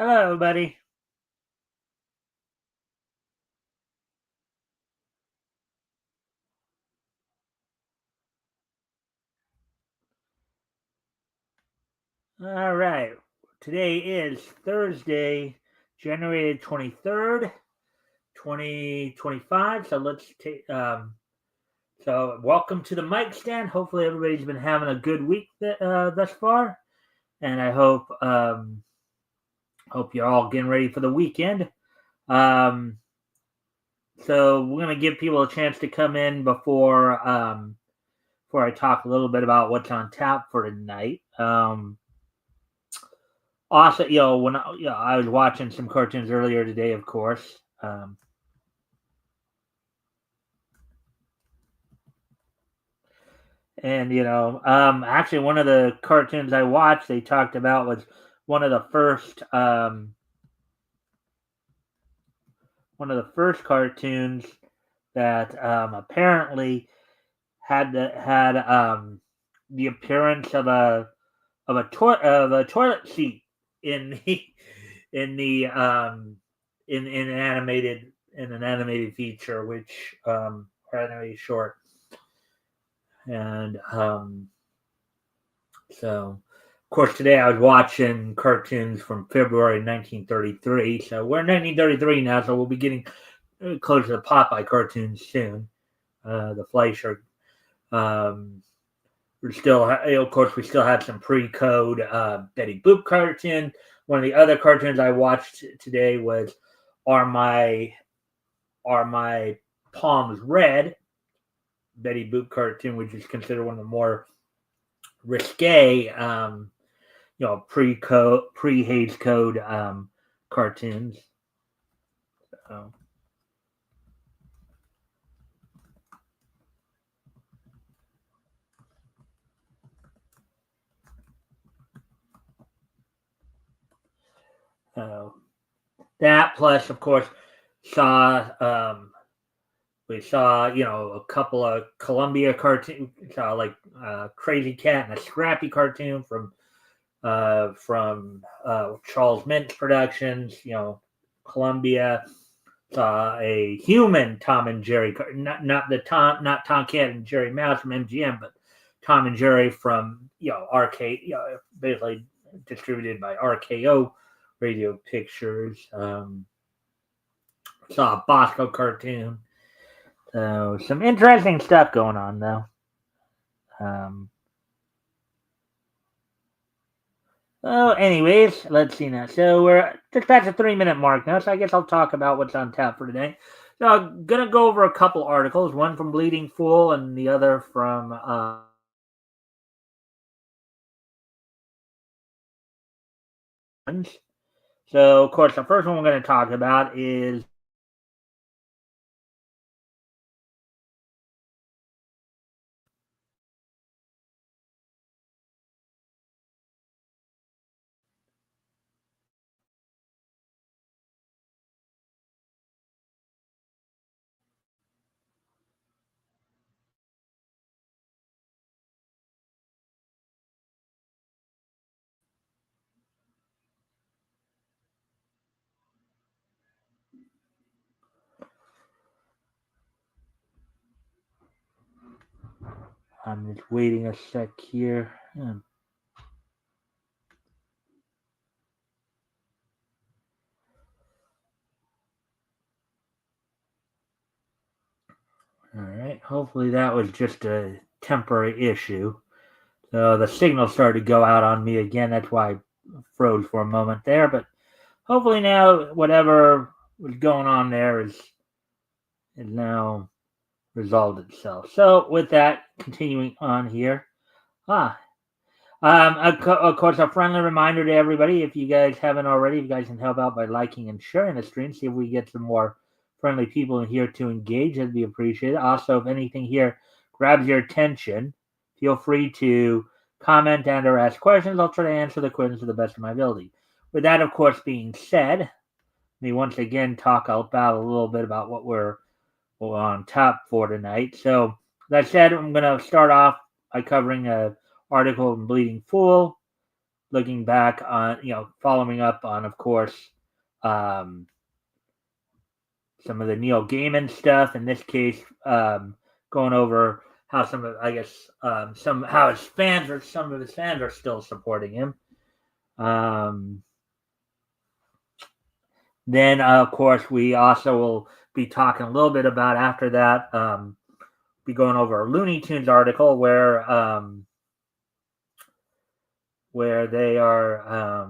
Hello, everybody. All right. Today is Thursday, January 23rd, 2025. So let's take. So welcome to the Mikestand. Hopefully, everybody's been having a good week thus far, and I hope you're all getting ready for the weekend. Um, so we're gonna give people a chance to come in before I talk a little bit about what's on tap for tonight. Also, I was watching some cartoons earlier today, of course. And actually, one of the cartoons I watched, they talked about was one of the first, one of the first cartoons that apparently had the appearance of a toilet seat in the in the in an animated feature, which animated short, and so of course today I was watching cartoons from February 1933. So we're in 1933 now, so we'll be getting close to the Popeye cartoons soon. The Fleischer. We still, of course, we still have some pre-code Betty Boop cartoon. One of the other cartoons I watched today was "Are My Palms Red?" Betty Boop cartoon, which is considered one of the more risque, pre-Hays Code cartoons. So. Uh, that plus, of course, saw we saw a couple of Columbia cartoons, saw like Crazy Cat and a Scrappy cartoon from Charles Mintz Productions. Columbia saw a human Tom and Jerry, not Tom Cat and Jerry Mouse from MGM, but Tom and Jerry from basically distributed by RKO Radio Pictures. Saw a Bosco cartoon. So some interesting stuff going on though. Anyways, let's see now. So we're just past the 3 minute mark now, so I guess I'll talk about what's on tap for today. So I'm gonna go over a couple articles, one from Bleeding Fool and the other from So of course the first one we're gonna talk about is I'm just waiting a sec here. All right. Hopefully that was just a temporary issue. So the signal started to go out on me again. That's why I froze for a moment there. But hopefully now whatever was going on there is now resolved itself. So with that, continuing on here. Ah, of course, a friendly reminder to everybody, if you guys haven't already, if you guys can help out by liking and sharing the stream, see if we get some more friendly people in here to engage. That'd be appreciated. Also, if anything here grabs your attention, feel free to comment and or ask questions. I'll try to answer the questions to the best of my ability. With that, of course, being said, let me once again talk about a little bit about what we're on top for tonight. So, that said, I'm going to start off by covering a article in Bleeding Fool looking back on, following up on, of course, um, some of the Neil Gaiman stuff. In this case, going over how some of, I guess, some how his fans or some of his fans are still supporting him. Then, of course, we also will be talking a little bit about after that. Be going over a Looney Tunes article where they are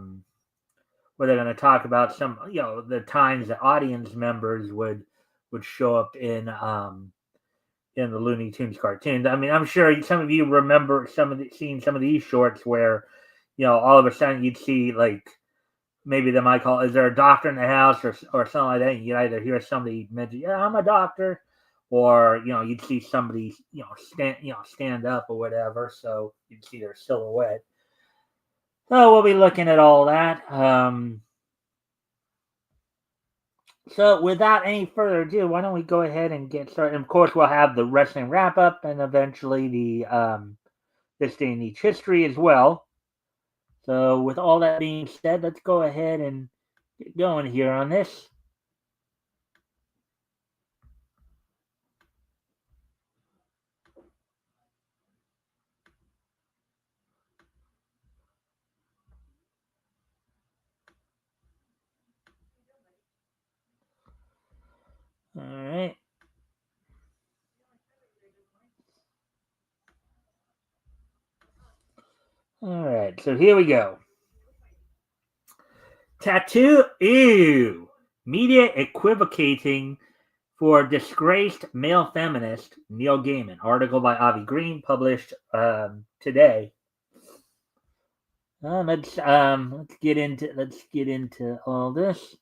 where they're going to talk about some, the times that audience members would show up in the Looney Tunes cartoons. I mean, I'm sure some of you remember seeing some of these shorts where, all of a sudden you'd see, like, maybe they might call, is there a doctor in the house, or something like that. You either hear somebody mention, yeah, I'm a doctor, or you'd see somebody stand up or whatever, so you'd see their silhouette. So we'll be looking at all that. So without any further ado, why don't we go ahead and get started? And of course, we'll have the wrestling wrap up and eventually the this day in each history as well. So with all that being said, let's go ahead and get going here on this. All right. All right. So here we go. Tattoo. Ew. Media equivocating for disgraced male feminist Neil Gaiman. Article by Avi Green, published today. Let's get into all this.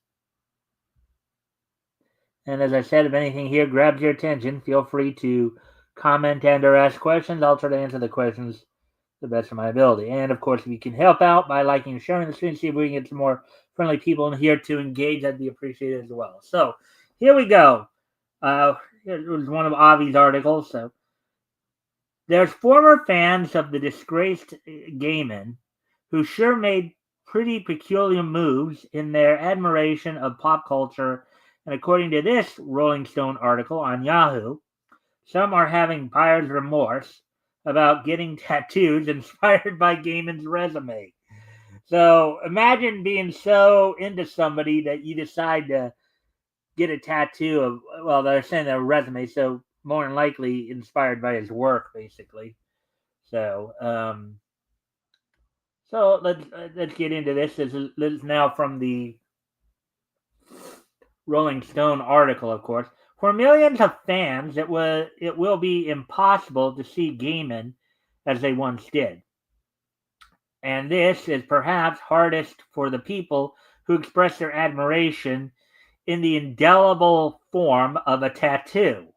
And as I said, if anything here grabs your attention, feel free to comment and or ask questions. I'll try to answer the questions the best of my ability. And of course, if you can help out by liking and sharing the stream, see if we can get some more friendly people in here to engage, that'd be appreciated as well. So here we go. It was one of Avi's articles. So there's former fans of the disgraced Gaiman who sure made pretty peculiar moves in their admiration of pop culture. And according to this Rolling Stone article on Yahoo, some are having buyer's remorse about getting tattoos inspired by Gaiman's resume. So imagine being so into somebody that you decide to get a tattoo of, well, they're saying their resume, so more than likely inspired by his work, basically. So, let's get into this. This is now from the Rolling Stone article, of course. For millions of fans, it will be impossible to see Gaiman as they once did. And this is perhaps hardest for the people who express their admiration in the indelible form of a tattoo.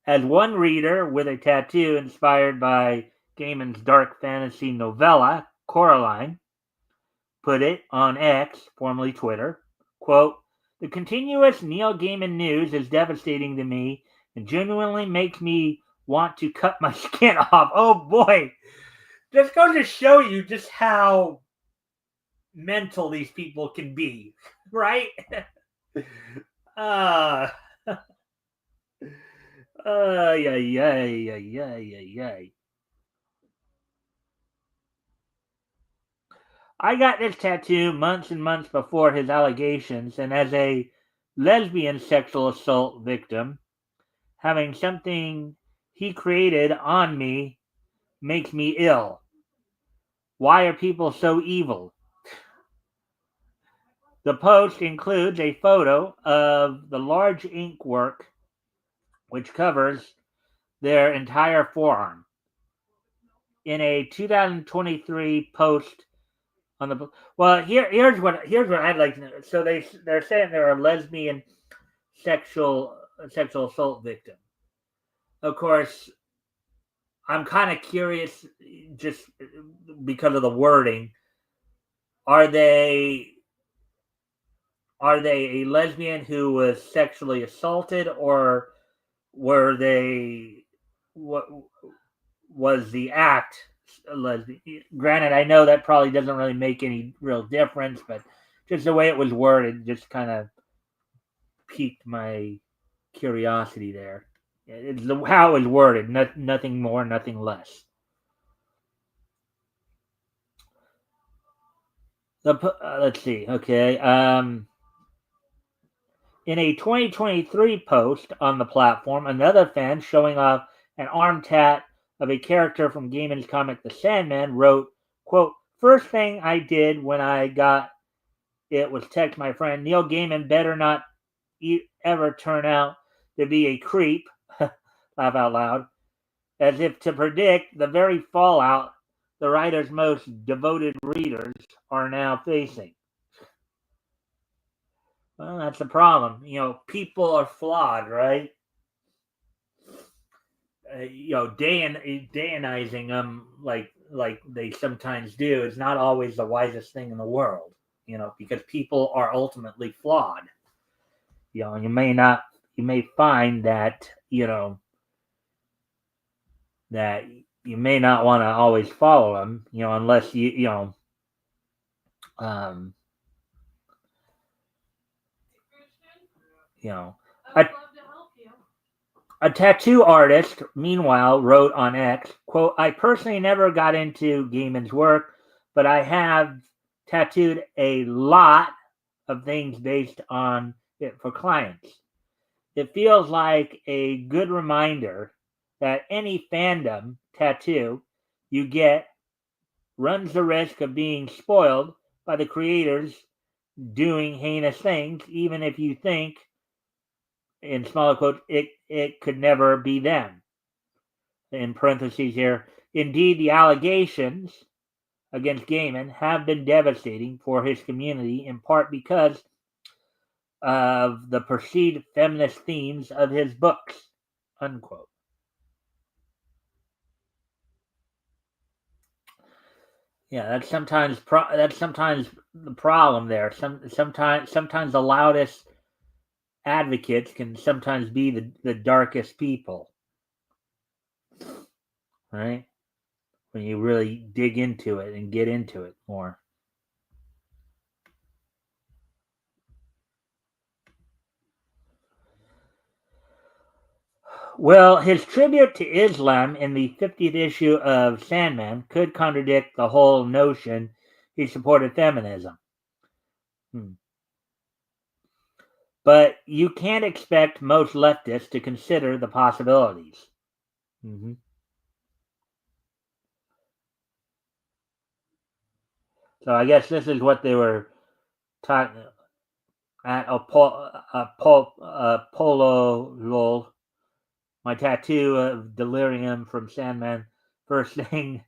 As one reader with a tattoo inspired by Gaiman's dark fantasy novella, Coraline, put it on X, formerly Twitter, quote, the continuous Neil Gaiman news is devastating to me and genuinely makes me want to cut my skin off. Oh boy. This goes to show you just how mental these people can be, right? Yeah. I got this tattoo months and months before his allegations, and as a lesbian sexual assault victim, having something he created on me makes me ill. Why are people so evil? The post includes a photo of the large ink work which covers their entire forearm. In a 2023 post on the, well, here's what I'd like to know. So they're saying they're a lesbian sexual assault victim. Of course, I'm kind of curious, just because of the wording. Are they a lesbian who was sexually assaulted, or were they what was the act. Granted, I know that probably doesn't really make any real difference, but just the way it was worded just kind of piqued my curiosity there. It's how it was worded, nothing more, nothing less. Let's see. Okay. In a 2023 post on the platform, another fan showing off an arm tat of a character from Gaiman's comic The Sandman wrote, quote, "First thing I did when I got it was text my friend, Neil Gaiman better not ever turn out to be a creep," laugh out loud, as if to predict the very fallout the writer's most devoted readers are now facing. Well, that's the problem. People are flawed, right? Dayinizing them like they sometimes do is not always the wisest thing in the world. Because people are ultimately flawed. You may find that that you may not want to always follow them. Unless um, you know, a, a tattoo artist, meanwhile, wrote on X, quote, "I personally never got into Gaiman's work, but I have tattooed a lot of things based on it for clients. It feels like a good reminder that any fandom tattoo you get runs the risk of being spoiled by the creators doing heinous things, even if you think, in smaller quotes, it could never be them." In parentheses here, indeed, the allegations against Gaiman have been devastating for his community, in part because of the perceived feminist themes of his books, unquote. Yeah, that's sometimes the problem there. Sometimes the loudest advocates can sometimes be the darkest people, right? When you really dig into it and get into it more. Well, his tribute to Islam in the 50th issue of Sandman could contradict the whole notion he supported feminism. But you can't expect most leftists to consider the possibilities. Mm-hmm. So I guess this is what they were talking at Polo Lol. My tattoo of delirium from Sandman. First thing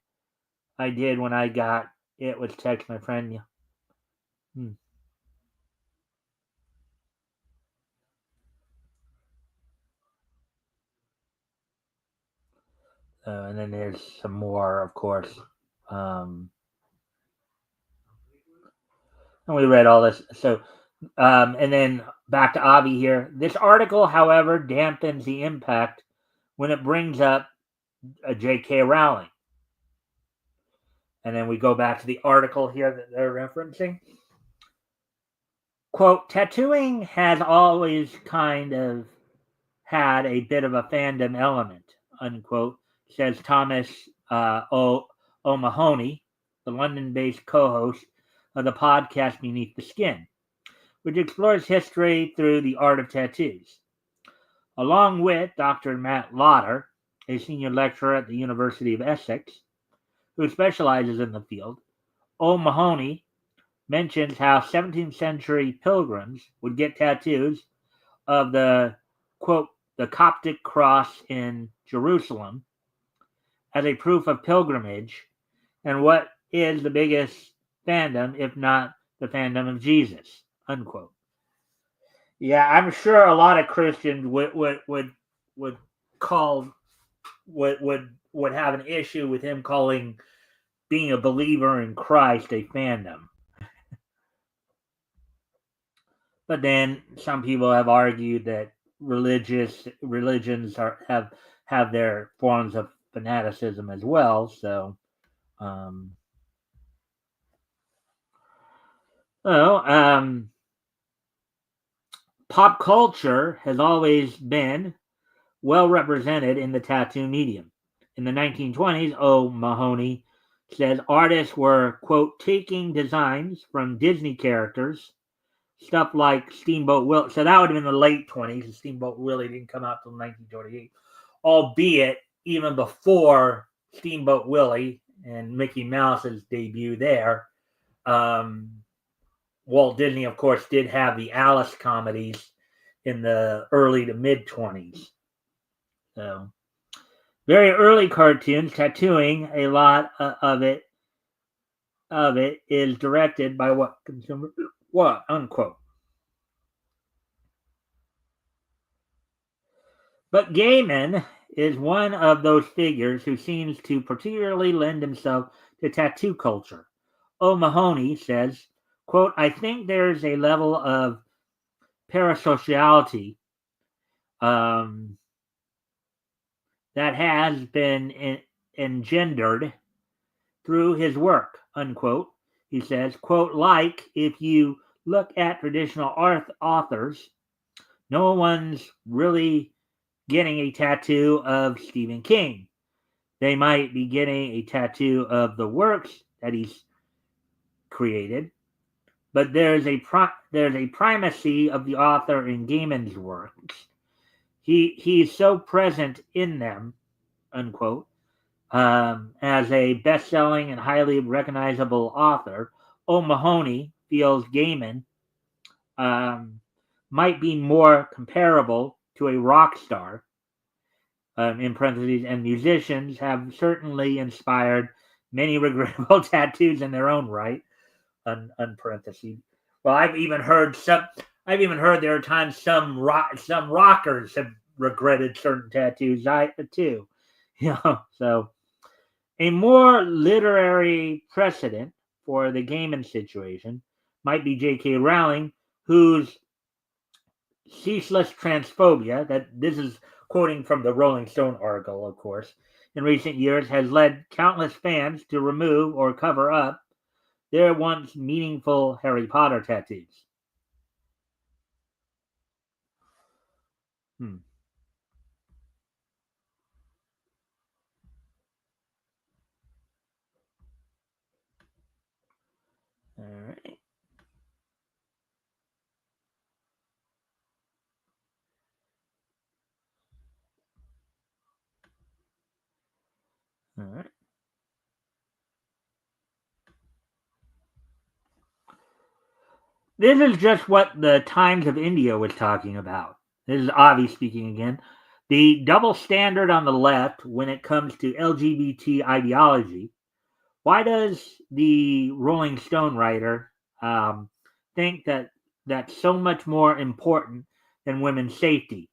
I did when I got it was text my friend. Hmm. And then there's some more, of course. And we read all this. So, and then back to Avi here. This article, however, dampens the impact when it brings up J.K. Rowling. And then we go back to the article here that they're referencing. Quote, tattooing has always kind of had a bit of a fandom element, unquote, says Thomas O'Mahony, the London-based co-host of the podcast Beneath the Skin, which explores history through the art of tattoos. Along with Dr. Matt Lauder, a senior lecturer at the University of Essex, who specializes in the field, O'Mahony mentions how 17th century pilgrims would get tattoos of the, quote, the Coptic cross in Jerusalem as a proof of pilgrimage and what is the biggest fandom, if not the fandom of Jesus, unquote. Yeah, I'm sure a lot of Christians would call would have an issue with him calling being a believer in Christ a fandom. But then some people have argued that religions have their forms of fanaticism as well. So, um, well, pop culture has always been well represented in the tattoo medium. In the 1920s, O'Mahony says artists were, quote, taking designs from Disney characters, stuff like Steamboat Willie. So that would have been the late 20s. Steamboat Willie didn't come out until 1928, albeit even before Steamboat Willie and Mickey Mouse's debut there. Walt Disney, of course, did have the Alice comedies in the early to mid 20s. So, very early cartoons, tattooing, a lot of it is directed by what consumer, what, unquote. But Gaiman is one of those figures who seems to particularly lend himself to tattoo culture. O'Mahony says, quote, I think there's a level of parasociality that has been engendered through his work, unquote. He says, quote, like if you look at traditional authors, no one's really getting a tattoo of Stephen King. They might be getting a tattoo of the works that he's created, but there's a primacy of the author in Gaiman's works. He's so present in them, unquote, as a best-selling and highly recognizable author. O'Mahony feels Gaiman might be more comparable to a rock star, in parentheses, and musicians have certainly inspired many regrettable tattoos in their own right, parentheses. Well, I've even heard there are times some rockers have regretted certain tattoos too. So a more literary precedent for the Gaiman situation might be J.K. Rowling, whose ceaseless transphobia, that this is quoting from the Rolling Stone article, of course, in recent years has led countless fans to remove or cover up their once meaningful Harry Potter tattoos. All right. All right. This is just what the Times of India was talking about. This is Avi speaking again. The double standard on the left when it comes to LGBT ideology. Why does the Rolling Stone writer think that that's so much more important than women's safety?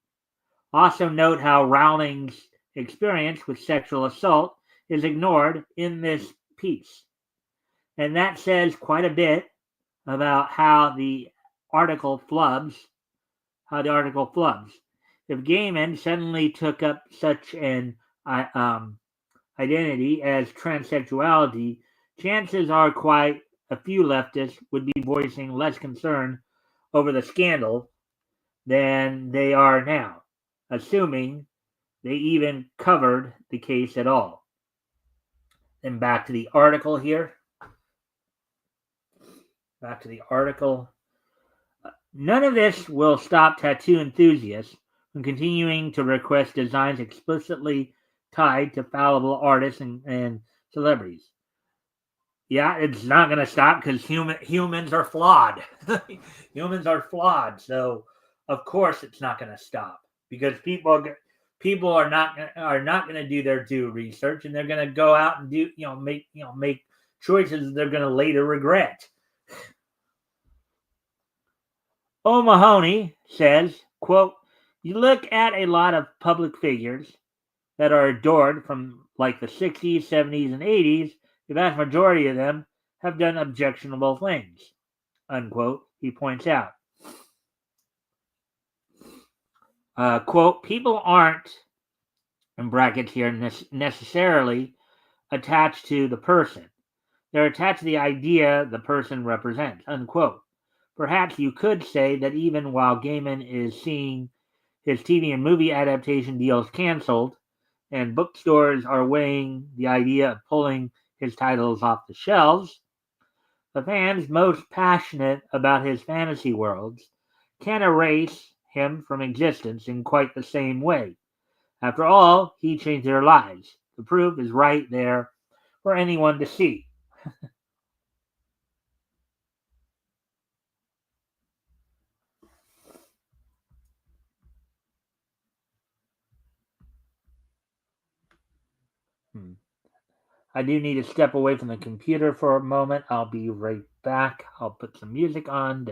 Also note how Rowling's experience with sexual assault is ignored in this piece. And that says quite a bit about how the article flubs. If Gaiman suddenly took up such an identity as transsexuality, chances are quite a few leftists would be voicing less concern over the scandal than they are now, assuming they even covered the case at all. And back to the article here. None of this will stop tattoo enthusiasts from continuing to request designs explicitly tied to fallible artists and celebrities. Yeah, it's not going to stop because humans are flawed. Humans are flawed, so of course it's not going to stop because people are not going to do their due research, and they're going to go out and make choices they're going to later regret. O'Mahony says, quote, you look at a lot of public figures that are adored from like the 60s, 70s, and 80s, the vast majority of them have done objectionable things, unquote, he points out. Quote, people aren't in brackets here, necessarily attached to the person. They're attached to the idea the person represents, unquote. Perhaps you could say that even while Gaiman is seeing his TV and movie adaptation deals canceled, and bookstores are weighing the idea of pulling his titles off the shelves, the fans most passionate about his fantasy worlds can't erase him from existence in quite the same way. After all, he changed their lives. The proof is right there for anyone to see. Hmm. I do need to step away from the computer for a moment. I'll be right back. I'll put some music on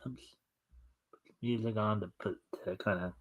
oops, music on to put to kind of.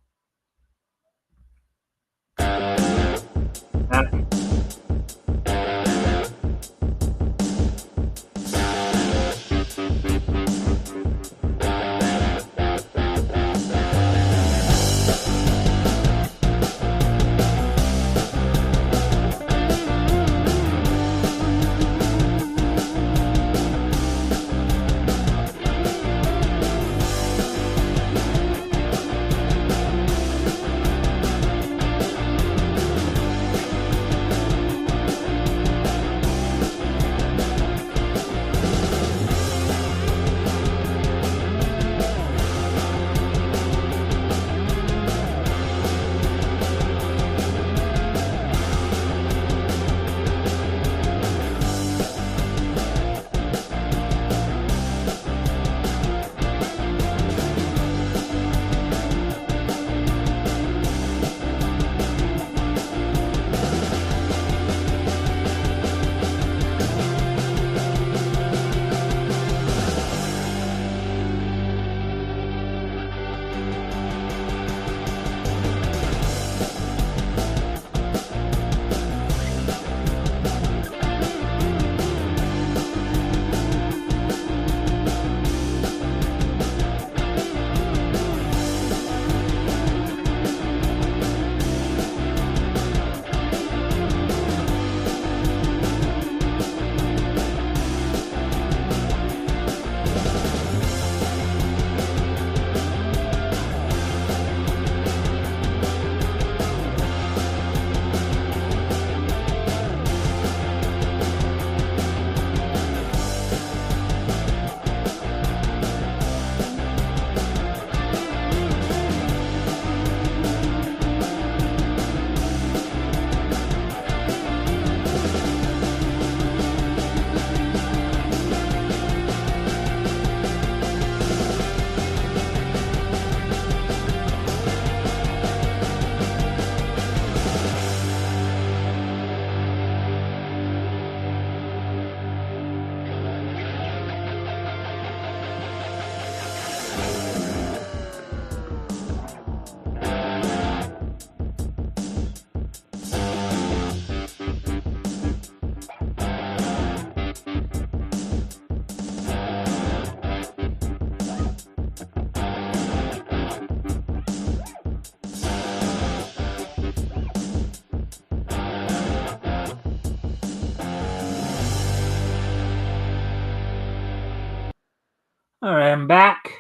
All right, I'm back.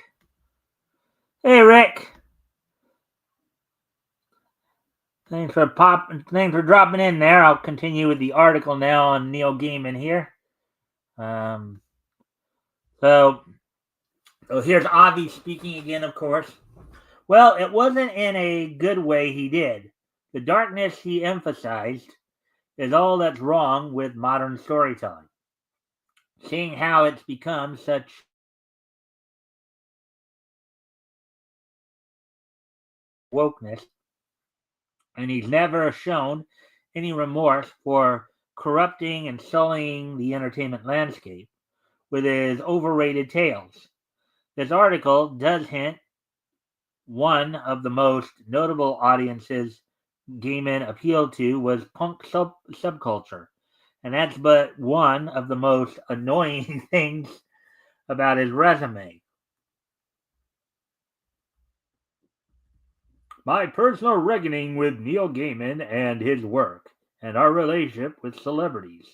Hey, Rick. Thanks for dropping in there. I'll continue with the article now on Neil Gaiman here. Um, so, so here's Avi speaking again, of course. Well, it wasn't in a good way he did. The darkness he emphasized is all that's wrong with modern storytelling. Seeing how it's become such wokeness, and he's never shown any remorse for corrupting and sullying the entertainment landscape with his overrated tales. This article does hint one of the most notable audiences Gaiman appealed to was punk subculture, and that's but one of the most annoying things about his resume. my personal reckoning with Neil Gaiman and his work, and our relationship with celebrities.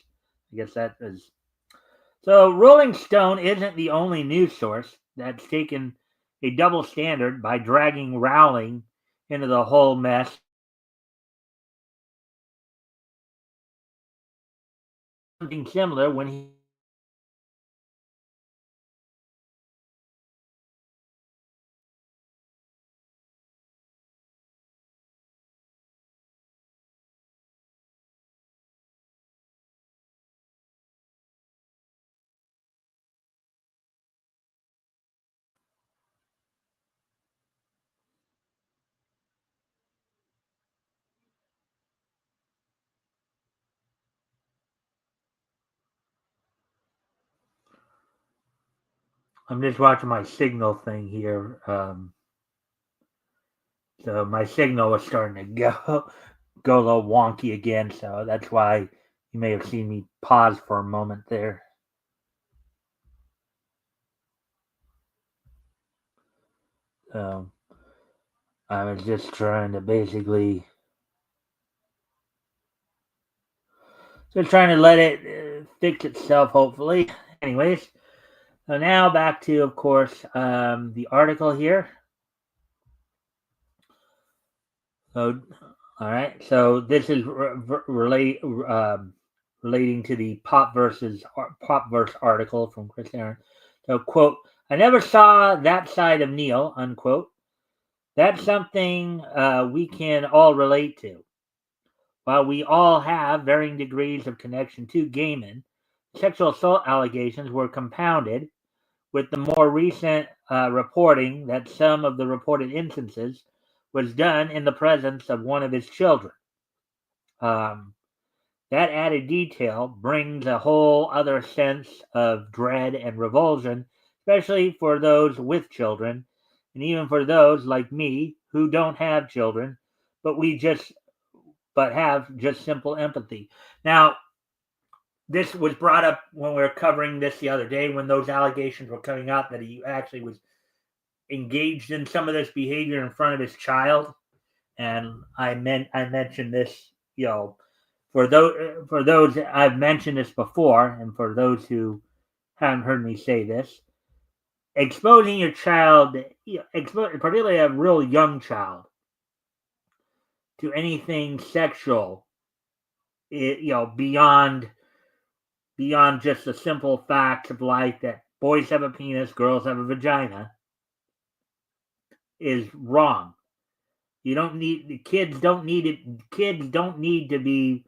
I guess that is. So, Rolling Stone isn't the only news source that's taken a double standard by dragging Rowling into the whole mess. Something similar when he. I'm just watching my signal thing here. So my signal was starting to go a little wonky again. So that's why you may have seen me pause for a moment there. Um, I was just trying to basically just trying to let it fix itself, hopefully. Anyways, so now back to, of course, the article here. So, all right. So this is relating to the Popverse article from Chris Aaron. So, quote: "I never saw that side of Neil." Unquote. That's something we can all relate to. While we all have varying degrees of connection to Gaiman, sexual assault allegations were compounded with the more recent reporting that some of the reported instances was done in the presence of one of his children. Um, that added detail brings a whole other sense of dread and revulsion, especially for those with children, and even for those like me who don't have children, but have just simple empathy. Now, this was brought up when we were covering this the other day when those allegations were coming out that he actually was engaged in some of this behavior in front of his child, and I mentioned this, for those I've mentioned this before, and for those who haven't heard me say this, exposing your child, particularly a real young child, to anything sexual, beyond just the simple facts of life that boys have a penis, girls have a vagina, is wrong. You don't need the kids don't need it. Kids don't need to be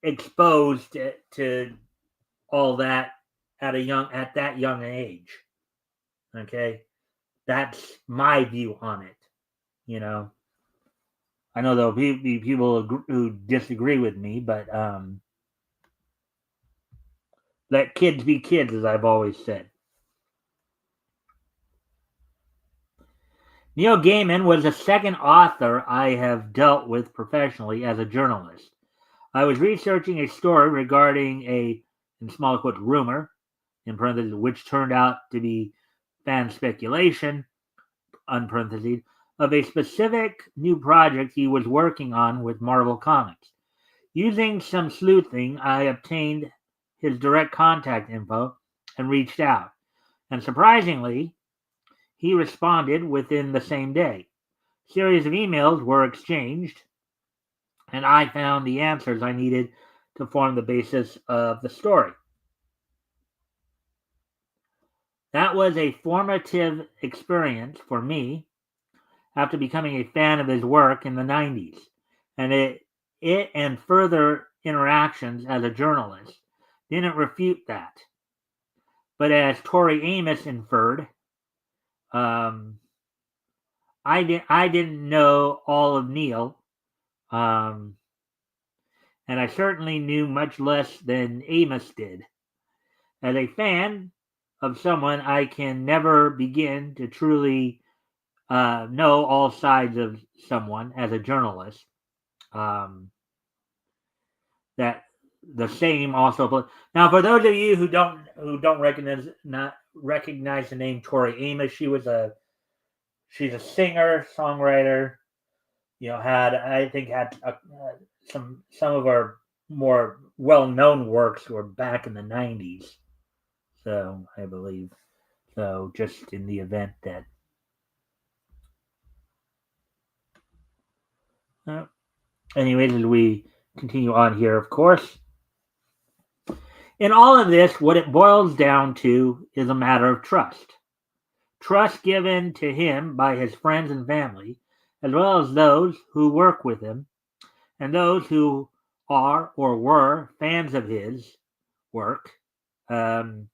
exposed to all that at that young age. Okay, that's my view on it. You know, I know there'll be people who disagree with me, but let kids be kids, as I've always said. Neil Gaiman was the second author I have dealt with professionally as a journalist. I was researching a story regarding in small quotes, rumor, in parentheses, which turned out to be fan speculation, unparentheses, of a specific new project he was working on with Marvel Comics. Using some sleuthing, I obtained his direct contact info and reached out. And surprisingly, he responded within the same day. A series of emails were exchanged, and I found the answers I needed to form the basis of the story. That was a formative experience for me after becoming a fan of his work in the 90s, and it and further interactions as a journalist didn't refute that. But as Tori Amos inferred, I didn't know all of Neil, um, and I certainly knew much less than Amos did. As a fan of someone, I can never begin to truly know all sides of someone as a journalist. Um, that the same also. Now, for those of you who don't recognize the name Tori Amos, she's a singer, songwriter, had some of our more well-known works were back in the 90s. So I believe. So just in the event that. Uh, Anyways, as we continue on here, of course, in all of this, what it boils down to is a matter of trust. Trust given to him by his friends and family, as well as those who work with him, and those who are or were fans of his work. Um,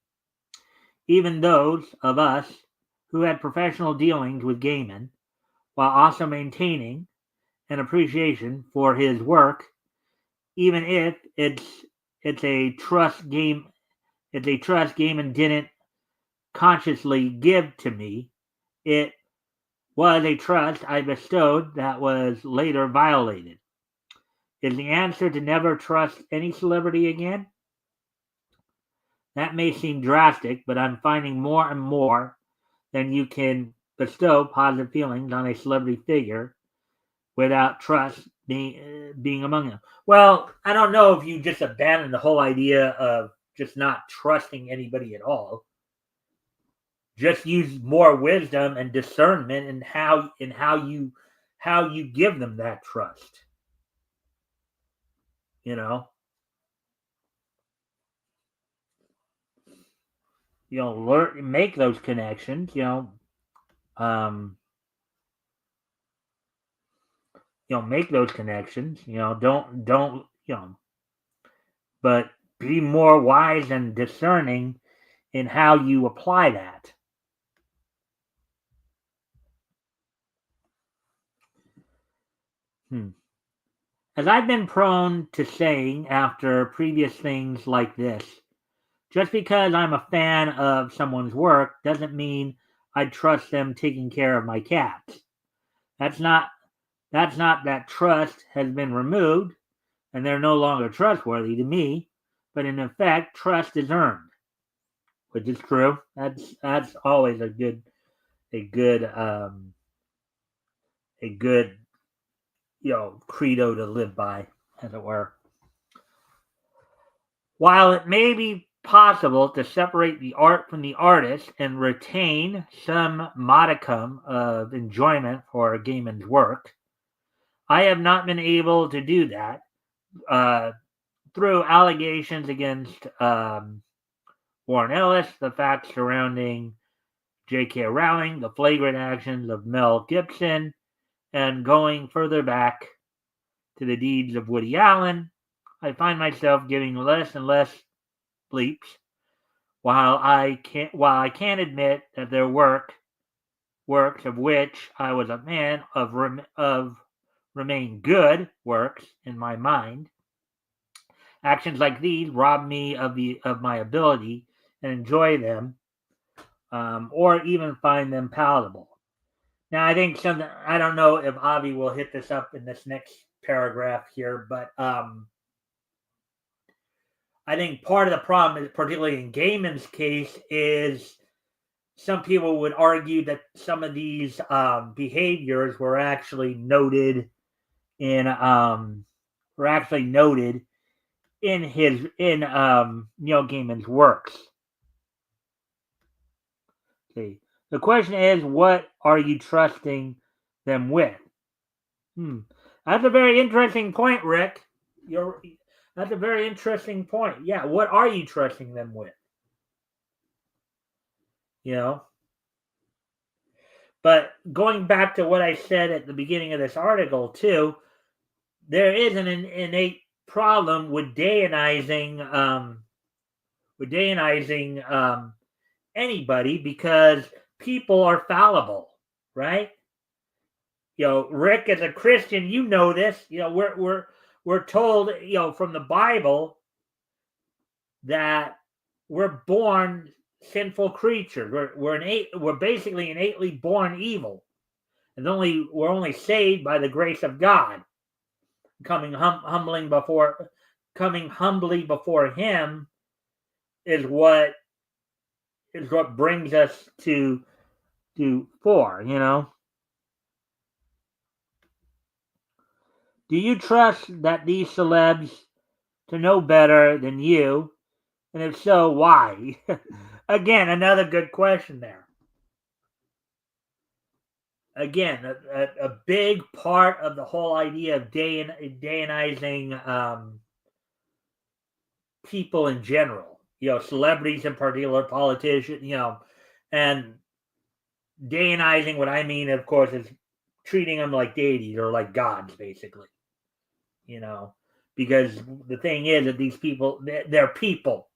Even those of us who had professional dealings with Gaiman, while also maintaining an appreciation for his work, even if it's a trust game, it's a trust Gaiman didn't consciously give to me. It was a trust I bestowed that was later violated. Is the answer to never trust any celebrity again? That may seem drastic, but I'm finding more and more than you can bestow positive feelings on a celebrity figure without trust being among them. Well, I don't know if you just abandon the whole idea of just not trusting anybody at all. Just use more wisdom and discernment in how you give them that trust. You know, learn make those connections. Um, make those connections. Don't but be more wise and discerning in how you apply that. Hmm. As I've been prone to saying after previous things like this, just because I'm a fan of someone's work doesn't mean I trust them taking care of my cats. That's not that trust has been removed and they're no longer trustworthy to me, but in effect trust is earned, which is true. That's always a good a good credo to live by, as it were. While it may be possible to separate the art from the artist and retain some modicum of enjoyment for Gaiman's work, I have not been able to do that through allegations against Warren Ellis, the facts surrounding J.K. Rowling, the flagrant actions of Mel Gibson, and going further back to the deeds of Woody Allen. I find myself giving less and less bleeps. While I can't admit that their works of which I was a fan of remain good works in my mind, actions like these rob me of my ability and enjoy them, or even find them palatable. Now, I think something I don't know if Avi will hit this up in this next paragraph here, but I think part of the problem is, particularly in Gaiman's case, is some people would argue that some of these behaviors were actually noted in Neil Gaiman's works. See, the question is, what are you trusting them with? That's a very interesting point, Rick. That's a very interesting point. Yeah, what are you trusting them with? You know, but going back to what I said at the beginning of this article too, there is an innate problem with deionizing anybody, because people are fallible, right? Rick, as a Christian, you know this. We're told, from the Bible that we're born sinful creatures. We're basically innately born evil, and we're only saved by the grace of God, coming humbly before Him is what brings us to fore. Do you trust that these celebs to know better than you? And if so, why? Again, another good question there. Again, a big part of the whole idea of Dayanizing people in general, celebrities in particular, politicians, and Dayanizing, what I mean, of course, is treating them like deities or like gods, basically, you know, because the thing is that these people, they're people,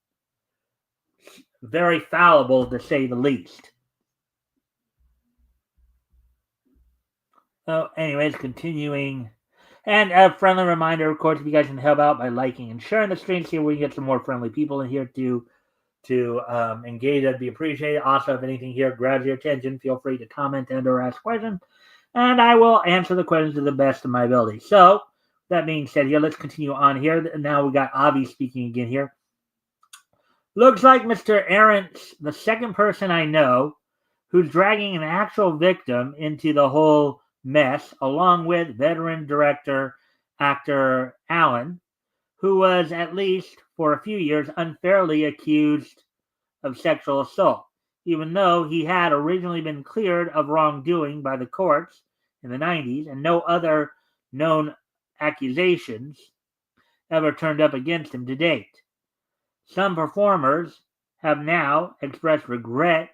very fallible to say the least. So, anyways, continuing. And a friendly reminder, of course, if you guys can help out by liking and sharing the stream, see we can get some more friendly people in here to engage. That'd be appreciated. Also, if anything here grabs your attention, feel free to comment and or ask questions, and I will answer the questions to the best of my ability. So, that being said, here, let's continue on here. Now we got Avi speaking again here. Looks like Mr. Arendt's the second person I know who's dragging an actual victim into the whole mess, along with veteran director actor Allen, who was, at least for a few years, unfairly accused of sexual assault, even though he had originally been cleared of wrongdoing by the courts in the 90s and no other known accusations ever turned up against him to date. Some performers have now expressed regret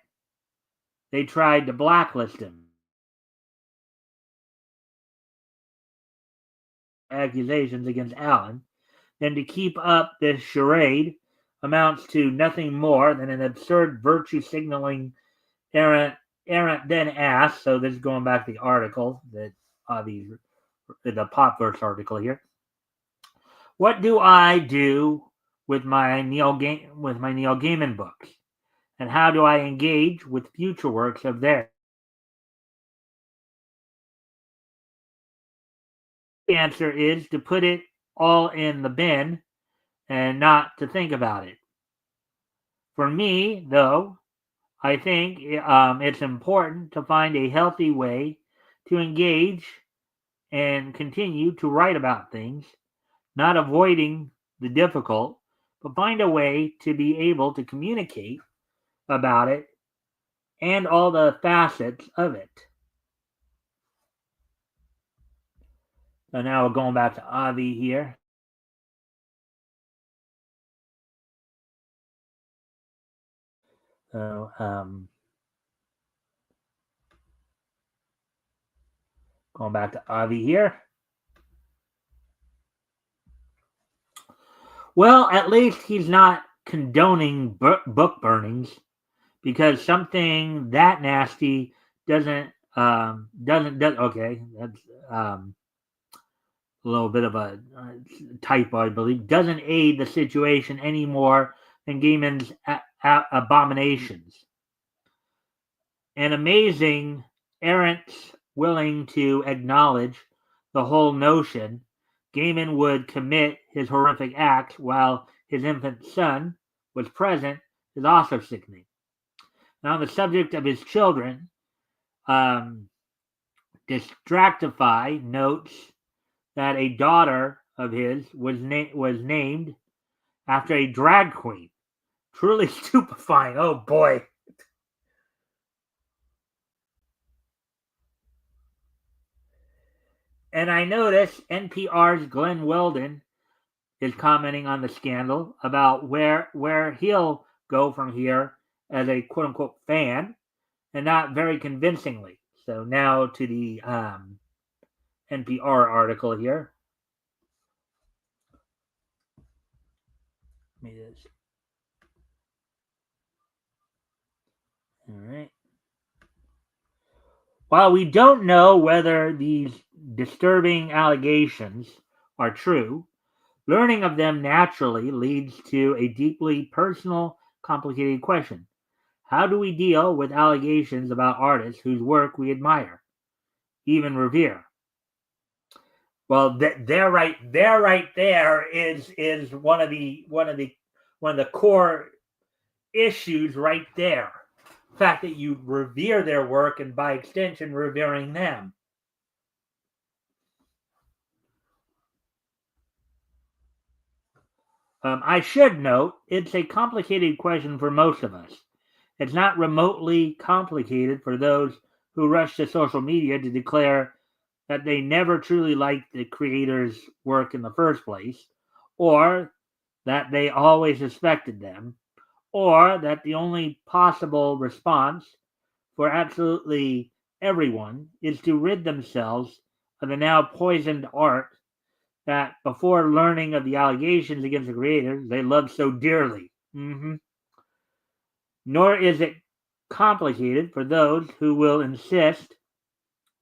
they tried to blacklist him. Accusations against Allen, then to keep up this charade amounts to nothing more than an absurd virtue signaling. Arendt then asked, so this is going back to the article that the Popverse article here. What do I do with my Neil Gaiman books, and how do I engage with future works of theirs? The answer is to put it all in the bin and not to think about it. For me, though, I think it's important to find a healthy way to engage and continue to write about things, not avoiding the difficult, but find a way to be able to communicate about it and all the facets of it. So now we're going back to Avi here. So, going back to Avi here. Well, at least he's not condoning book burnings, because something that nasty doesn't okay, that's a little bit of a typo, I believe, doesn't aid the situation any more than Gaiman's abominations. And amazing, Arendt's willing to acknowledge the whole notion Gaiman would commit his horrific acts while his infant son was present is also sickening. Now, on the subject of his children, Distractify notes that a daughter of his was named after a drag queen. Truly stupefying. Oh boy. And I notice NPR's Glenn Weldon is commenting on the scandal about where he'll go from here as a quote unquote fan, and not very convincingly. So now to the NPR article here. Let me just. All right. While we don't know whether these disturbing allegations are true, learning of them naturally leads to a deeply personal, complicated question. How do we deal with allegations about artists whose work we admire, even revere? Well, they're right there is one of the core issues right there. The fact that you revere their work and by extension revering them. I should note it's a complicated question for most of us. It's not remotely complicated for those who rush to social media to declare that they never truly liked the creator's work in the first place, or that they always suspected them, or that the only possible response for absolutely everyone is to rid themselves of the now poisoned art that, before learning of the allegations against the creators, they loved so dearly. Nor is it complicated for those who will insist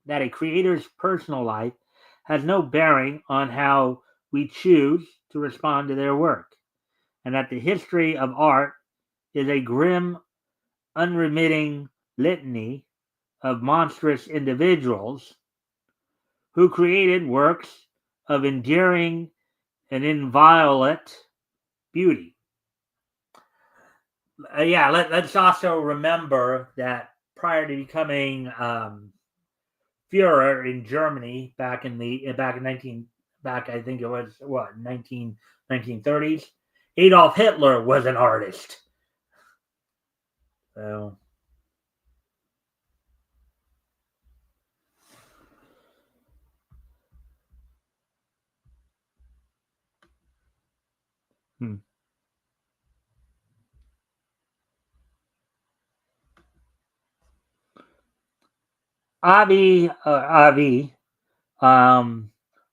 that a creator's personal life has no bearing on how we choose to respond to their work, and that the history of art is a grim, unremitting litany of monstrous individuals who created works of enduring and inviolate beauty. Let's also remember that prior to becoming Führer in Germany back in the back in 19 back I think it was what 1930s, Adolf Hitler was an artist. So hmm. Avi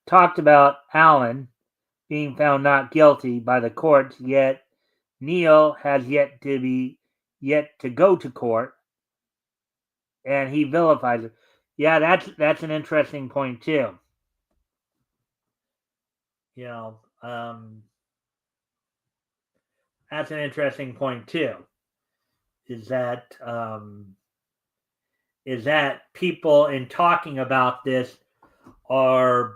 talked about Allen being found not guilty by the courts, yet Neil has yet to go to court, and he vilifies it. Yeah, that's an interesting point too. You know, that's an interesting point too. Is that people in talking about this are,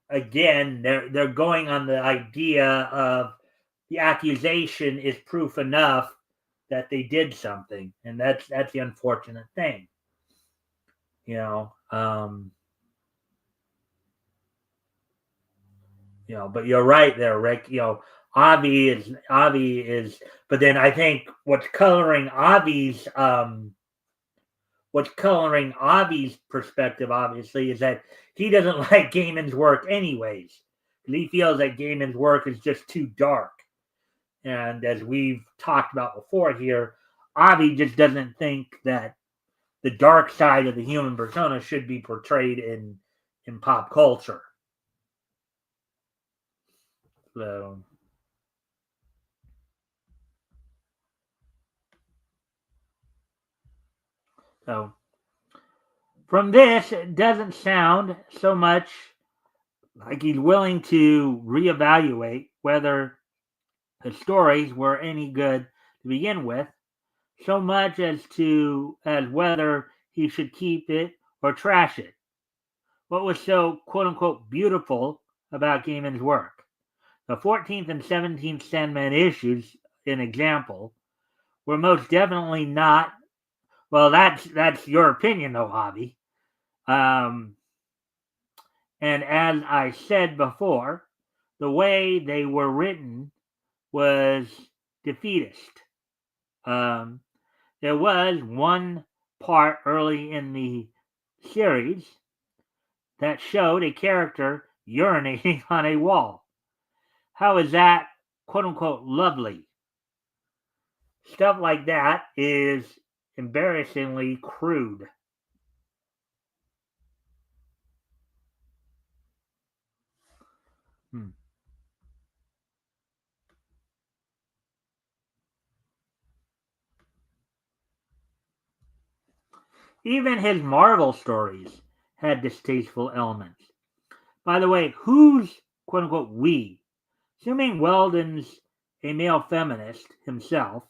again, they're going on the idea of the accusation is proof enough that they did something, and that's the unfortunate thing. You know, but you're right there, Rick. Avi is, but then I think what's coloring Avi's perspective, obviously, is that he doesn't like Gaiman's work anyways. He feels that Gaiman's work is just too dark. And as we've talked about before here, Avi just doesn't think that the dark side of the human persona should be portrayed in pop culture. So, so from this, it doesn't sound so much like he's willing to reevaluate whether the stories were any good to begin with, so much as whether he should keep it or trash it. What was so quote unquote beautiful about Gaiman's work? The 14th and 17th Sandman issues, an example, were most definitely not. Well, that's your opinion, though, Javi. And as I said before, the way they were written was defeatist. There was one part early in the series that showed a character urinating on a wall. How is that quote unquote lovely? Stuff like that is embarrassingly crude. Hmm. Even his Marvel stories had distasteful elements. By the way, who's quote unquote we? Assuming Weldon's a male feminist himself,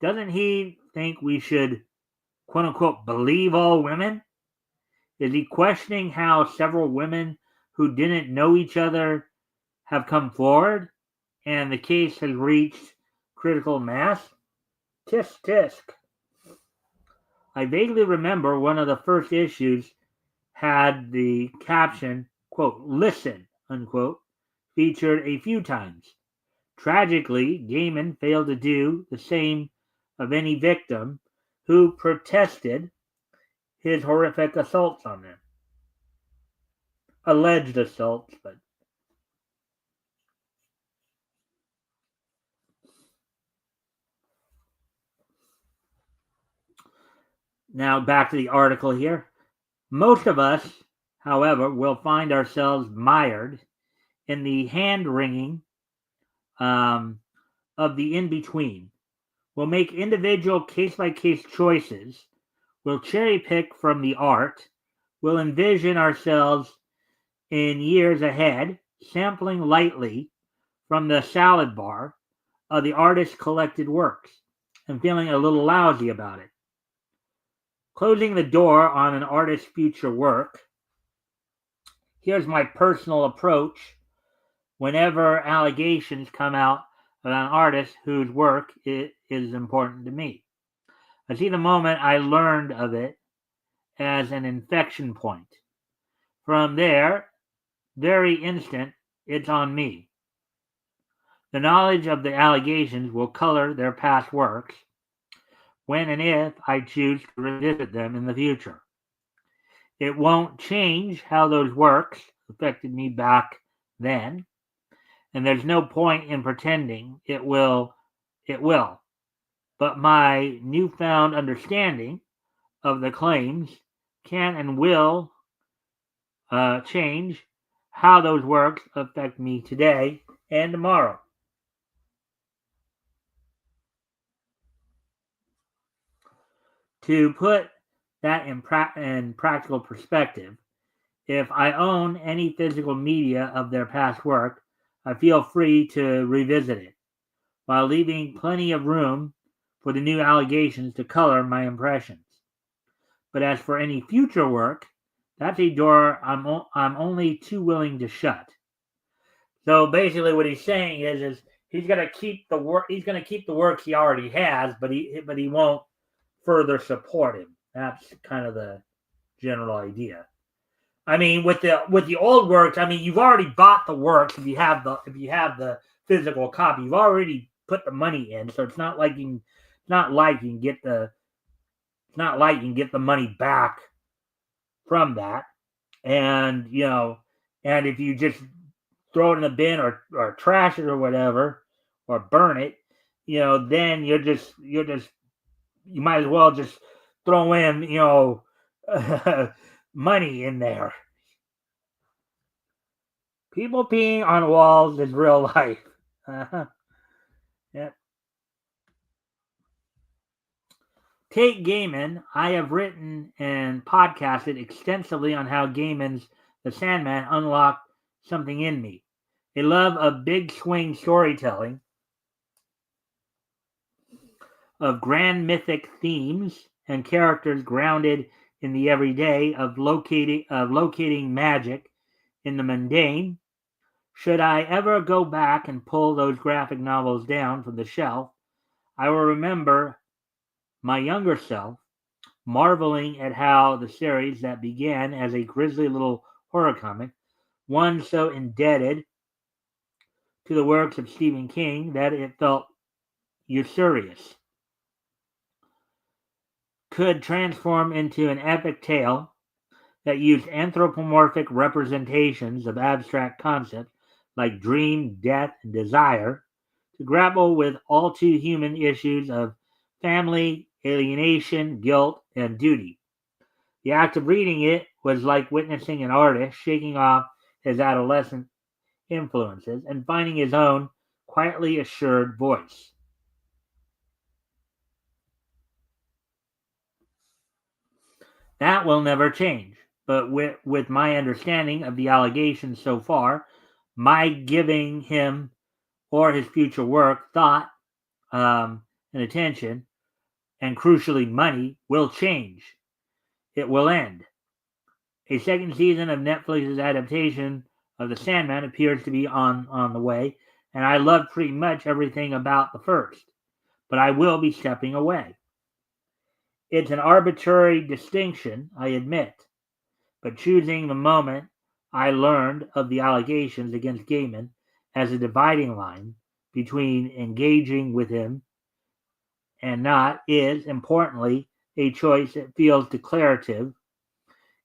doesn't he think we should quote unquote believe all women? Is he questioning how several women who didn't know each other have come forward and the case has reached critical mass? Tisk tisk. I vaguely remember one of the first issues had the caption, quote, listen, unquote, featured a few times. Tragically, Gaiman failed to do the same of any victim who protested his horrific assaults on them. Alleged assaults, but now back to the article here. Most of us, however, will find ourselves mired in the hand-wringing of the in-between. We'll make individual case-by-case choices. We'll cherry-pick from the art. We'll envision ourselves in years ahead, sampling lightly from the salad bar of the artist's collected works and feeling a little lousy about it. Closing the door on an artist's future work. Here's my personal approach whenever allegations come out of an artist whose work is important to me. I see the moment I learned of it as an inflection point. From there, very instant, it's on me. The knowledge of the allegations will color their past works when and if I choose to revisit them in the future. It won't change how those works affected me back then, and there's no point in pretending it will. But my newfound understanding of the claims can and will change how those works affect me today and tomorrow. To put that in practical perspective, if I own any physical media of their past work, I feel free to revisit it, while leaving plenty of room for the new allegations to color my impressions. But as for any future work, that's a door I'm only too willing to shut. So basically, what he's saying is he's going to keep the work. He's going to keep the work he already has, but he won't further support him. That's kind of the general idea. I mean, with the old works, I mean, you've already bought the works if you have the physical copy. You've already put the money in, so it's not like you can get the money back from that. And and if you just throw it in the bin or trash it or whatever, or burn it, then you might as well just throw in money in there. People peeing on walls is real life. Yep. Take Gaiman. I have written and podcasted extensively on how Gaiman's The Sandman unlocked something in me. A love of big swing storytelling, of grand mythic themes and characters grounded in the everyday, of locating magic in the mundane. Should I ever go back and pull those graphic novels down from the shelf, I will remember my younger self marveling at how the series that began as a grisly little horror comic, one so indebted to the works of Stephen King that it felt usurious, could transform into an epic tale that used anthropomorphic representations of abstract concepts like dream, death, and desire to grapple with all too human issues of family, alienation, guilt, and duty. The act of reading it was like witnessing an artist shaking off his adolescent influences and finding his own quietly assured voice. That will never change, but with my understanding of the allegations so far, my giving him or his future work thought and attention, and crucially money, will change. It will end. A second season of Netflix's adaptation of The Sandman appears to be on the way, and I love pretty much everything about the first, but I will be stepping away. It's an arbitrary distinction, I admit, but choosing the moment I learned of the allegations against Gaiman as a dividing line between engaging with him and not is, importantly, a choice that feels declarative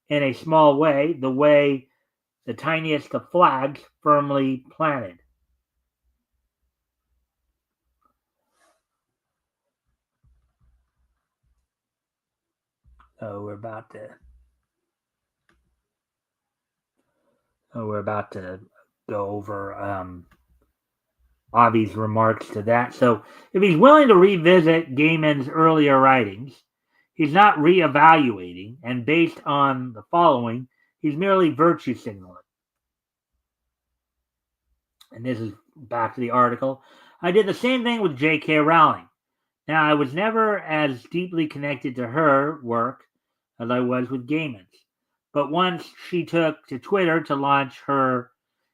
in a small way, the tiniest of flags firmly planted. So we're about to go over Avi's remarks to that. So if he's willing to revisit Gaiman's earlier writings, he's not reevaluating, and based on the following, he's merely virtue signaling. And this is back to the article. I did the same thing with J.K. Rowling. Now, I was never as deeply connected to her work as I was with Gaiman's. But once she took to Twitter to launch her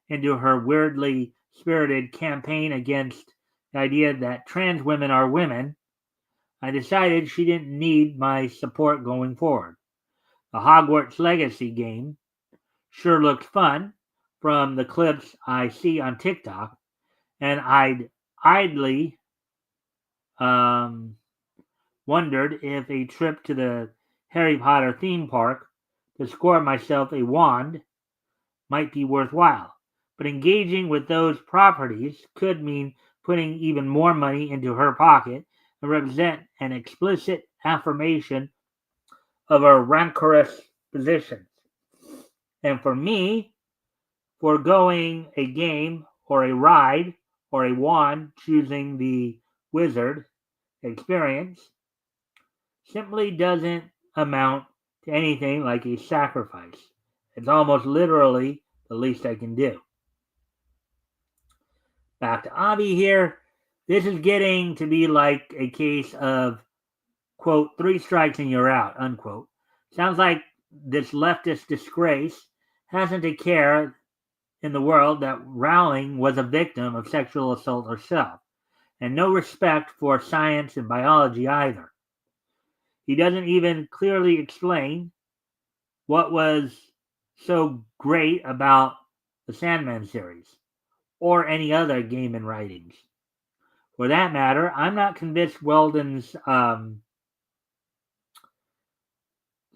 into her weirdly spirited campaign against the idea that trans women are women, I decided she didn't need my support going forward. The Hogwarts Legacy game sure looked fun from the clips I see on TikTok, and I'd idly wondered if a trip to the Harry Potter theme park to score myself a wand might be worthwhile. But engaging with those properties could mean putting even more money into her pocket and represent an explicit affirmation of her rancorous positions. And for me, foregoing a game or a ride or a wand, choosing the wizard experience, simply doesn't amount to anything like a sacrifice. It's almost literally the least I can do. Back to Avi here. This is getting to be like a case of, quote, 3 strikes and you're out, unquote. Sounds like this leftist disgrace hasn't a care in the world that Rowling was a victim of sexual assault herself, and no respect for science and biology either. He doesn't even clearly explain what was so great about the Sandman series or any other Gaiman writings. For that matter, I'm not convinced Weldon's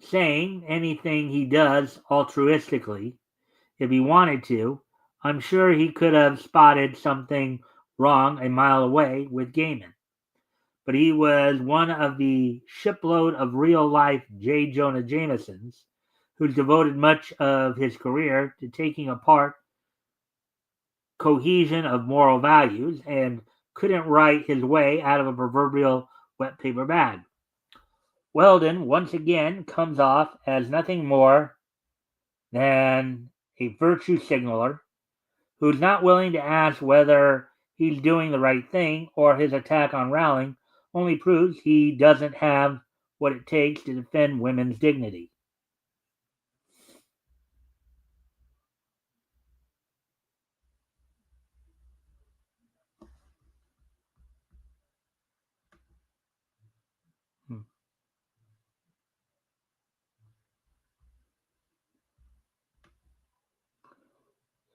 saying anything he does altruistically. If he wanted to, I'm sure he could have spotted something wrong a mile away with Gaiman. But he was one of the shipload of real-life J. Jonah Jamesons who's devoted much of his career to taking apart cohesion of moral values and couldn't write his way out of a proverbial wet paper bag. Weldon once again comes off as nothing more than a virtue signaler who's not willing to ask whether he's doing the right thing, or his attack on Rowling only proves he doesn't have what it takes to defend women's dignity.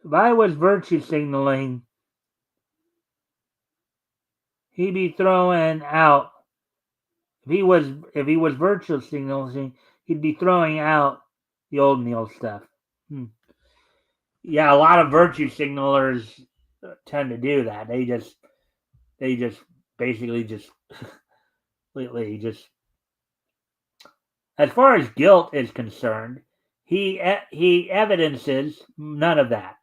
If I was virtue signaling, he'd be throwing out. If he was virtue signaling, he'd be throwing out the old Neil stuff. Yeah, a lot of virtue signalers tend to do that. They just basically just completely just. As far as guilt is concerned, he evidences none of that,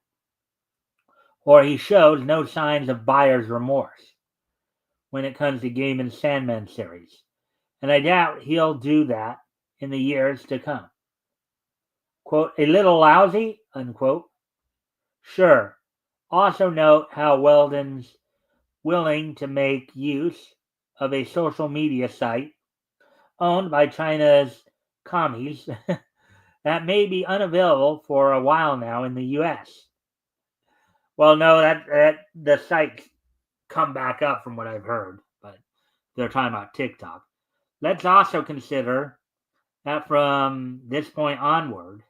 or he shows no signs of buyer's remorse when it comes to Gaiman's Sandman series, and I doubt he'll do that in the years to come. Quote, a little lousy, unquote. Sure. Also note how Weldon's willing to make use of a social media site owned by China's commies that may be unavailable for a while now in the US. Well, no, that the site's come back up from what I've heard, but they're talking about TikTok. Let's also consider that from this point onward,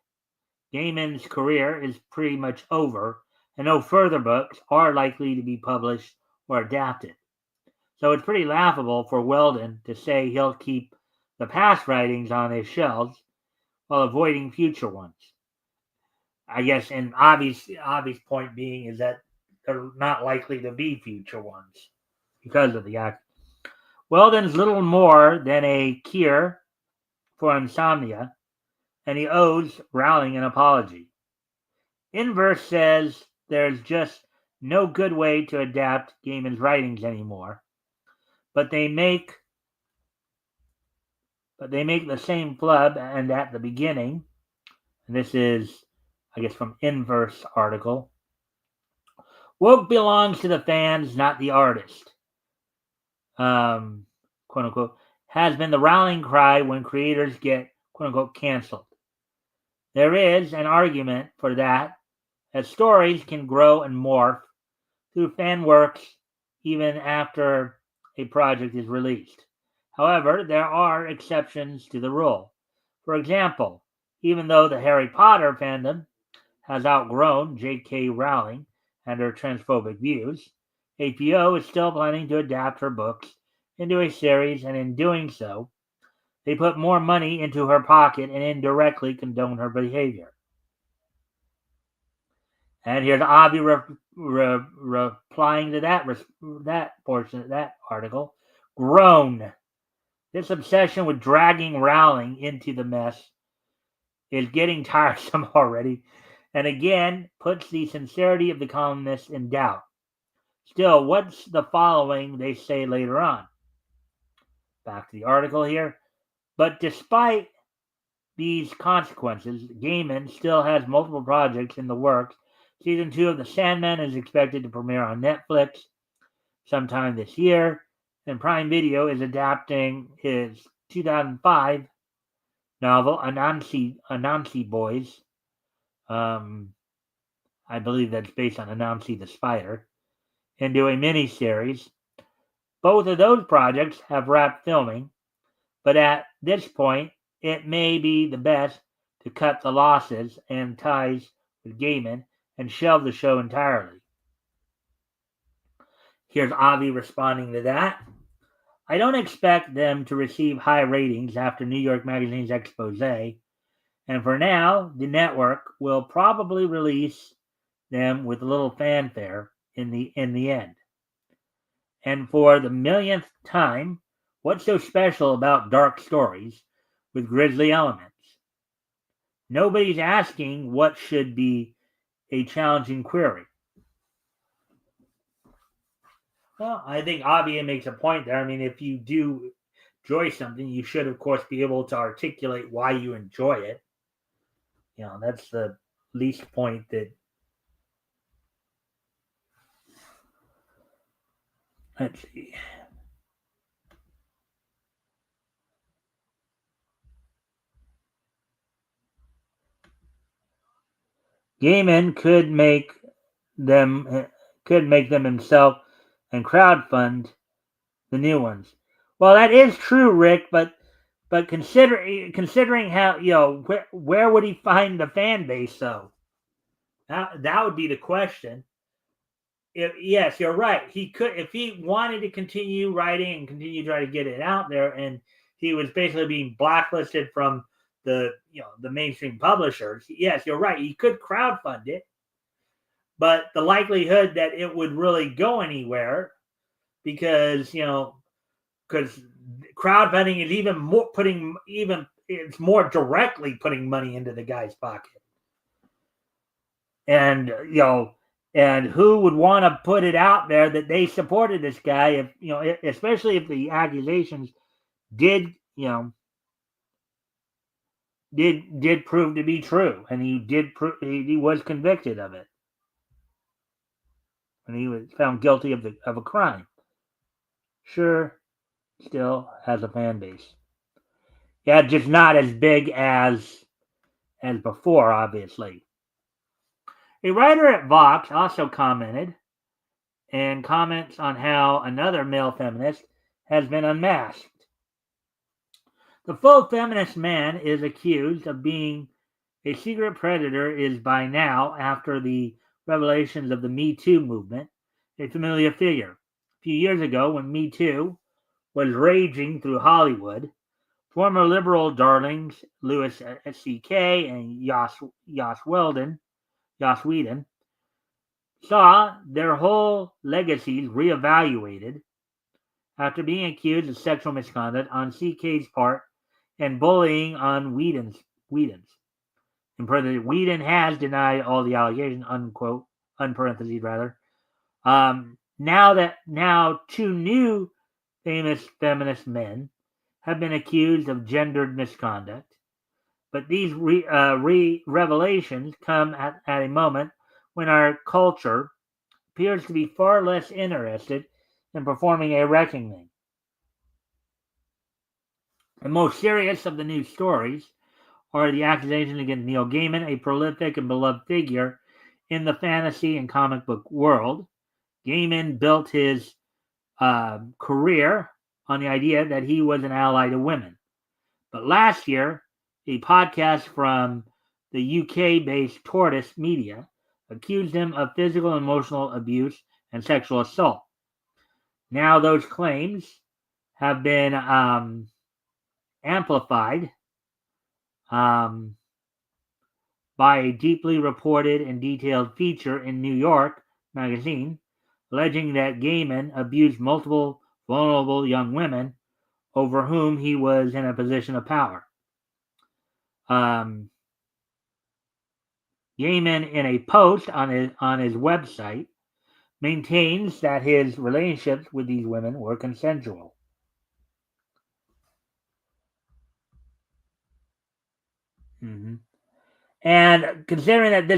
Gaiman's career is pretty much over, and no further books are likely to be published or adapt it. So it's pretty laughable for Weldon to say he'll keep the past writings on his shelves while avoiding future ones. I guess an obvious point being is that they're not likely to be future ones because of the act. Weldon's little more than a cure for insomnia, and he owes Rowling an apology. Inverse says there's just no good way to adapt Gaiman's writings anymore, but they make the same flub, and at the beginning, and this is, I guess, from Inverse article, woke belongs to the fans, not the artist. Quote unquote, has been the rallying cry when creators get, quote unquote, canceled. There is an argument for that, as stories can grow and morph through fan works even after a project is released. However, there are exceptions to the rule. For example, even though the Harry Potter fandom has outgrown J.K. Rowling and her transphobic views, HBO is still planning to adapt her books into a series, and in doing so, they put more money into her pocket and indirectly condone her behavior. And here's Avi replying to that portion of that article. Groan. This obsession with dragging Rowling into the mess is getting tiresome already, and again puts the sincerity of the columnist in doubt. Still, what's the following they say later on? Back to the article here. But despite these consequences, Gaiman still has multiple projects in the works. Season 2 of The Sandman is expected to premiere on Netflix sometime this year, and Prime Video is adapting his 2005 novel, Anansi Boys. I believe that's based on Anansi the Spider, into a miniseries. Both of those projects have wrapped filming, but at this point, it may be the best to cut the losses and ties with Gaiman and shelve the show entirely. Here's Avi responding to that. I don't expect them to receive high ratings after New York Magazine's expose, and for now, the network will probably release them with a little fanfare in the end. And for the millionth time, what's so special about dark stories with grisly elements? Nobody's asking what should be a challenging query. Well, I think Avi makes a point there. I mean, if you do enjoy something, you should, of course, be able to articulate why you enjoy it. You know, that's the least point that. Let's see. Gaiman could make them himself and crowdfund the new ones. Well, that is true, Rick, but considering how, you know, where would he find the fan base? So that would be the question. Yes, you're right. He could, if he wanted to continue writing and continue trying to get it out there, and he was basically being blacklisted from the mainstream publishers. Yes, you're right. He could crowdfund it, but the likelihood that it would really go anywhere, because crowdfunding is it's more directly putting money into the guy's pocket, and and who would want to put it out there that they supported this guy, if especially if the accusations did prove to be true, and he was convicted of it, and he was found guilty of a crime. Sure, still has a fan base. Yeah, just not as big as before, obviously. A writer at Vox also commented and comments on how another male feminist has been unmasked. The faux feminist man is accused of being a secret predator is by now, after the revelations of the Me Too movement, a familiar figure. few years ago when Me Too was raging through Hollywood, former liberal darlings Louis C.K. and Joss Whedon, saw their whole legacies reevaluated after being accused of sexual misconduct on CK's part and bullying on Whedon's. In parentheses, Whedon has denied all the allegations, unquote, unparentheses rather. Now two new famous feminist men have been accused of gendered misconduct, but these revelations come at a moment when our culture appears to be far less interested in performing a reckoning. The most serious of the new stories are the accusations against Neil Gaiman, a prolific and beloved figure in the fantasy and comic book world. Gaiman built his career on the idea that he was an ally to women. But last year, a podcast from the UK-based Tortoise Media accused him of physical and emotional abuse and sexual assault. Now those claims have been amplified by a deeply reported and detailed feature in New York magazine alleging that Gaiman abused multiple vulnerable young women over whom he was in a position of power. Gaiman, in a post on his website, maintains that his relationships with these women were consensual. Mm-hmm. And considering that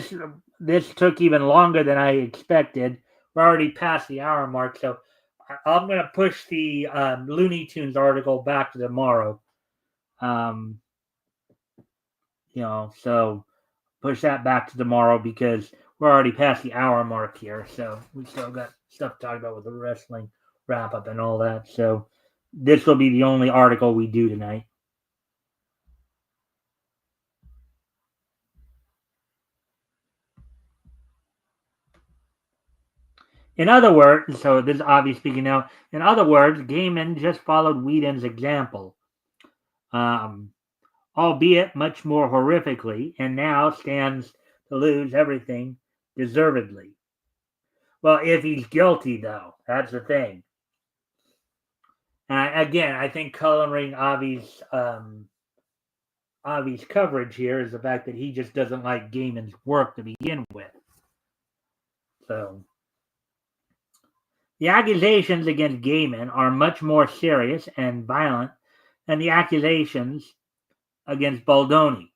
this took even longer than I expected, we're already past the hour mark, so I'm going to push the Looney Tunes article back to tomorrow. So push that back to tomorrow because we're already past the hour mark here. So we still got stuff to talk about with the wrestling wrap up and all that. So this will be the only article we do tonight. In other words, so this is obvious speaking now. In other words, Gaiman just followed Whedon's example, albeit much more horrifically, and now stands to lose everything deservedly. Well, if he's guilty, though, that's the thing. Again, I think coloring Avi's coverage here is the fact that he just doesn't like Gaiman's work to begin with. So the accusations against Gaiman are much more serious and violent than the accusations against Baldoni.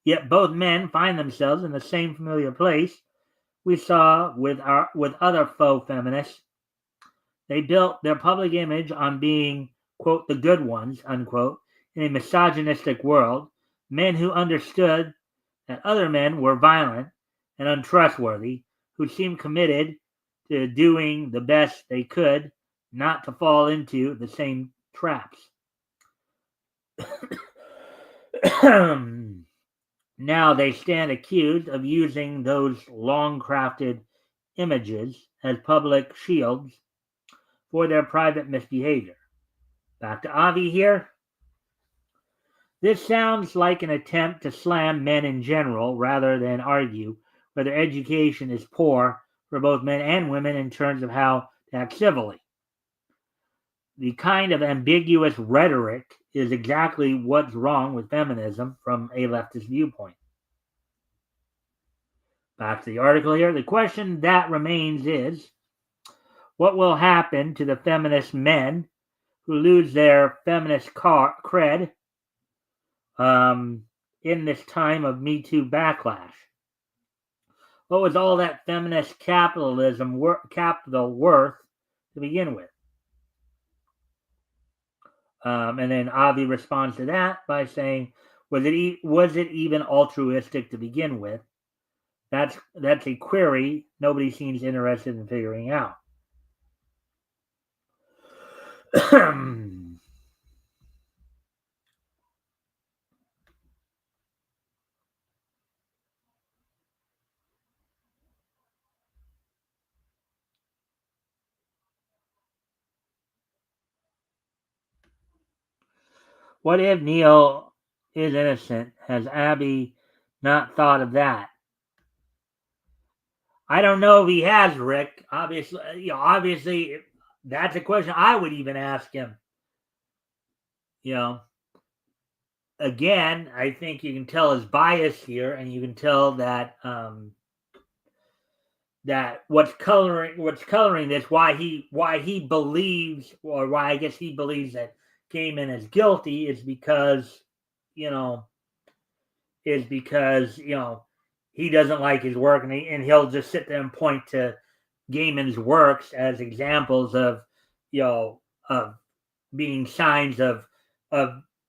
Yet both men find themselves in the same familiar place we saw with other faux feminists. They built their public image on being, quote, the good ones, unquote, in a misogynistic world, men who understood that other men were violent and untrustworthy, who seemed committed to doing the best they could not to fall into the same traps. Now they stand accused of using those long-crafted images as public shields for their private misbehavior. Back to Avi here. This sounds like an attempt to slam men in general rather than argue whether education is poor for both men and women in terms of how to act civilly. The kind of ambiguous rhetoric is exactly what's wrong with feminism from a leftist viewpoint. Back to the article here. The question that remains is, what will happen to the feminist men who lose their feminist cred in this time of Me Too backlash? What was all that feminist capital worth to begin with? And then Avi responds to that by saying, was it even altruistic to begin with? That's a query nobody seems interested in figuring out. What if Neil is innocent? Has Abby not thought of that? I don't know if he has, Rick. Obviously, that's a question I would even ask him. You know, again, I think you can tell his bias here, and you can tell that that what's coloring this, why he believes, or why I guess he believes that Gaiman is guilty, is because you know he doesn't like his work, and he'll just sit there and point to Gaiman's works as examples of of being signs of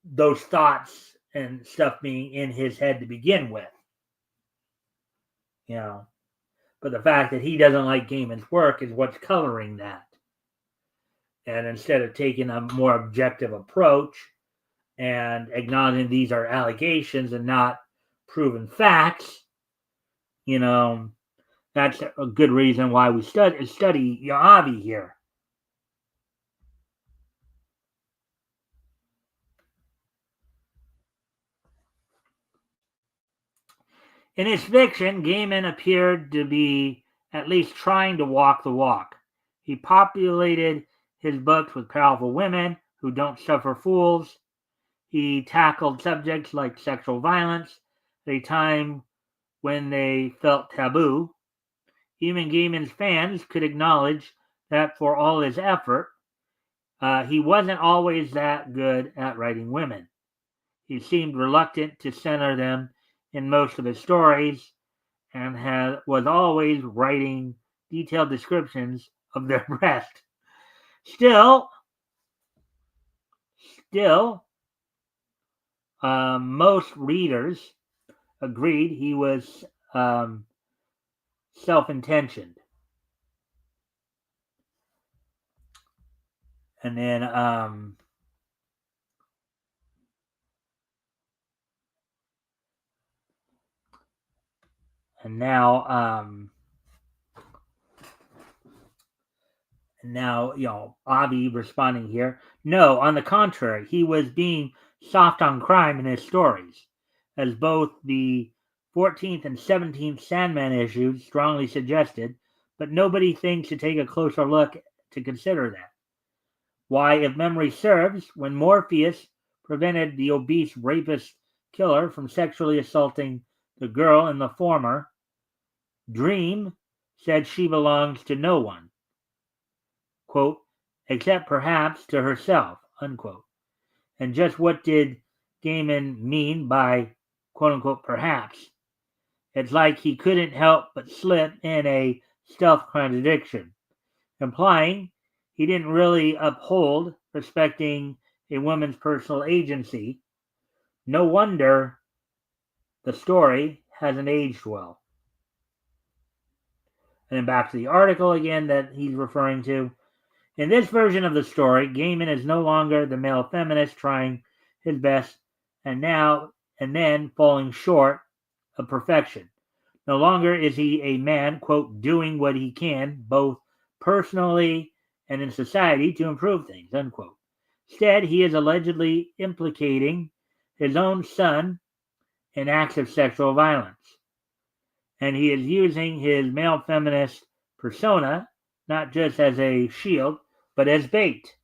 those thoughts and stuff being in his head to begin with. You know, but the fact that he doesn't like Gaiman's work is what's coloring that. And instead of taking a more objective approach and acknowledging these are allegations and not proven facts, that's a good reason why we study Yavi here. In his fiction, Gaiman appeared to be at least trying to walk the walk. He populated his books with powerful women who don't suffer fools. He tackled subjects like sexual violence at a time when they felt taboo. Even Gaiman's fans could acknowledge that for all his effort, he wasn't always that good at writing women. He seemed reluctant to center them in most of his stories, and was always writing detailed descriptions of their breast. Still, most readers agreed he was self-intentioned. And then and now Avi responding here. No, on the contrary, he was being soft on crime in his stories, as both the 14th and 17th Sandman issues strongly suggested, but nobody thinks to take a closer look to consider that. Why, if memory serves, when Morpheus prevented the obese rapist killer from sexually assaulting the girl in the former, Dream said she belongs to no one, quote, except perhaps to herself, unquote. And just what did Gaiman mean by, quote unquote, perhaps? It's like he couldn't help but slip in a stealth contradiction, implying he didn't really uphold respecting a woman's personal agency. No wonder the story hasn't aged well. And then back to the article again that he's referring to. In this version of the story, Gaiman is no longer the male feminist trying his best and then falling short of perfection. No longer is he a man, quote, doing what he can, both personally and in society, to improve things, unquote. Instead, he is allegedly implicating his own son in acts of sexual violence. And he is using his male feminist persona not just as a shield, but as bait.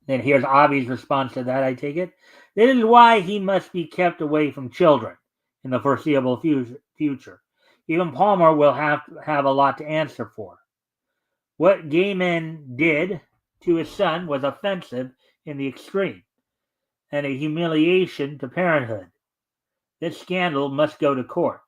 Then here's Avi's response to that, I take it. This is why he must be kept away from children in the foreseeable future. Even Palmer will have a lot to answer for. What Gaiman did to his son was offensive in the extreme and a humiliation to parenthood. This scandal must go to court.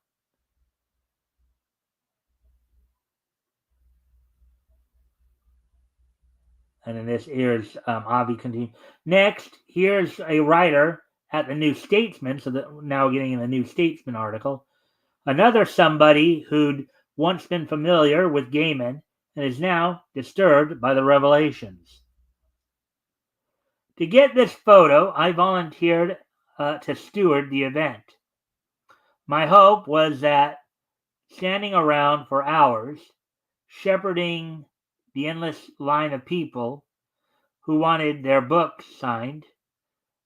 And then here's Avi continue. Next, here's a writer at the New Statesman, so that now getting in the New Statesman article, another somebody who'd once been familiar with Gaiman and is now disturbed by the revelations. To get this photo, I volunteered to steward the event. My hope was that standing around for hours, shepherding the endless line of people who wanted their books signed,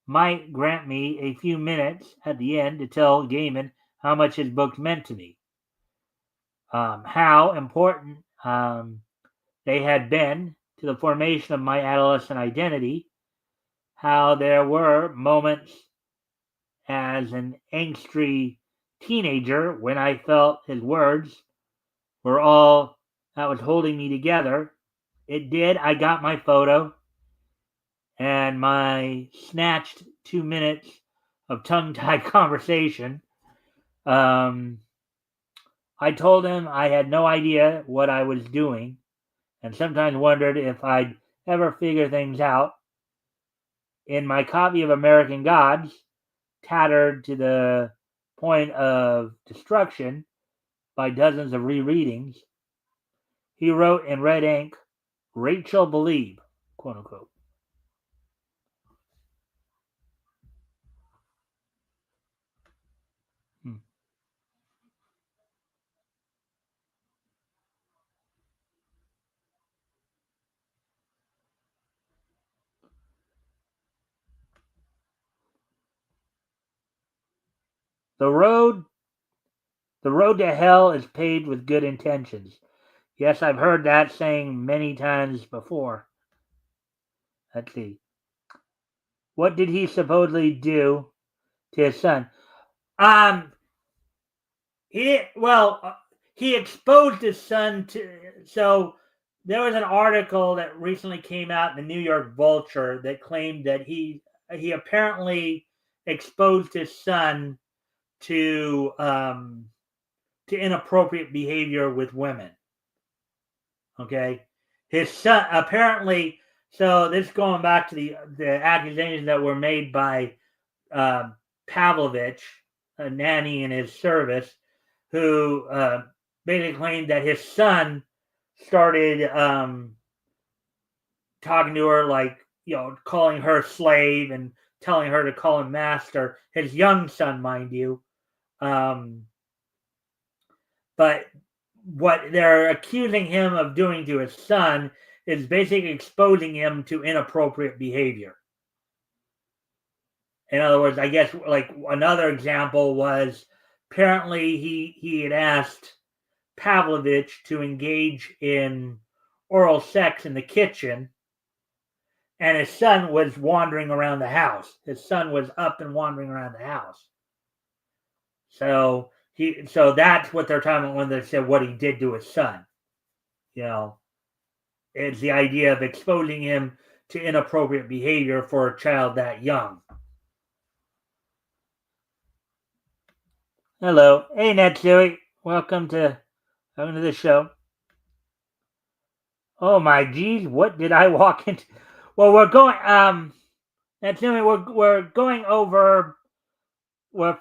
might grant me a few minutes at the end to tell Gaiman how much his books meant to me, how important they had been to the formation of my adolescent identity, how there were moments as an angsty teenager when I felt his words were all that was holding me together. It did. I got my photo and my snatched 2 minutes of tongue-tied conversation. I told him I had no idea what I was doing and sometimes wondered if I'd ever figure things out. In my copy of American Gods, tattered to the point of destruction by dozens of rereadings, he wrote in red ink, Rachel Believe, quote unquote. Hmm. The road the road to hell is paved with good intentions. Yes, I've heard that saying many times before. Let's see. What did he supposedly do to his son? Um, he exposed his son to. So there was an article that recently came out in the New York Vulture that claimed that he apparently exposed his son to inappropriate behavior with women. Okay, his son apparently. So this going back to the accusations that were made by Pavlovich, a nanny in his service, who basically claimed that his son started talking to her like, calling her slave and telling her to call him master. His young son, mind you. But what they're accusing him of doing to his son is basically exposing him to inappropriate behavior. In other words, I guess like another example was apparently he had asked Pavlovich to engage in oral sex in the kitchen, and his son was wandering around the house. His son was up and wandering around the house. So that's what they're talking about when they said what he did to his son. It's the idea of exposing him to inappropriate behavior for a child that young. Hello. Hey, Netsui. Welcome to the show. Oh my geez, what did I walk into? Well, we're going Netsui, we're going over we're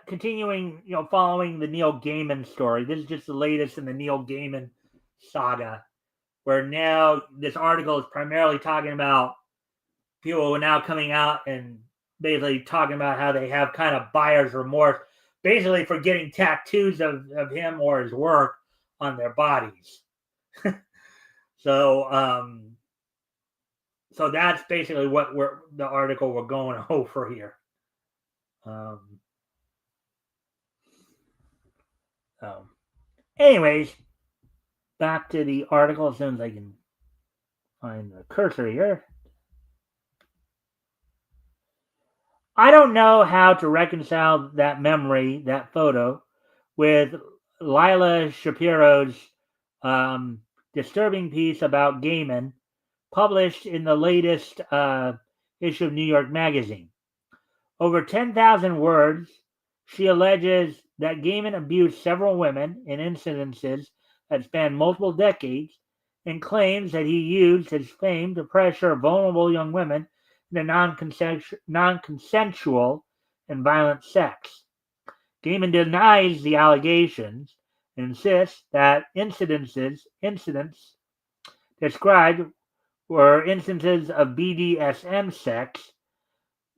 continuing, following the Neil Gaiman story. This is just the latest in the Neil Gaiman saga, where now this article is primarily talking about people who are now coming out and basically talking about how they have kind of buyer's remorse, basically for getting tattoos of him or his work on their bodies. So that's basically what the article we're going over here. Anyways, back to the article as soon as I can find the cursor here. I don't know how to reconcile that memory, that photo, with Lila Shapiro's disturbing piece about Gaiman, published in the latest issue of New York Magazine. Over 10,000 words, she alleges that Gaiman abused several women in incidences that span multiple decades and claims that he used his fame to pressure vulnerable young women into non-consensual and violent sex. Gaiman denies the allegations and insists that incidents described were instances of BDSM sex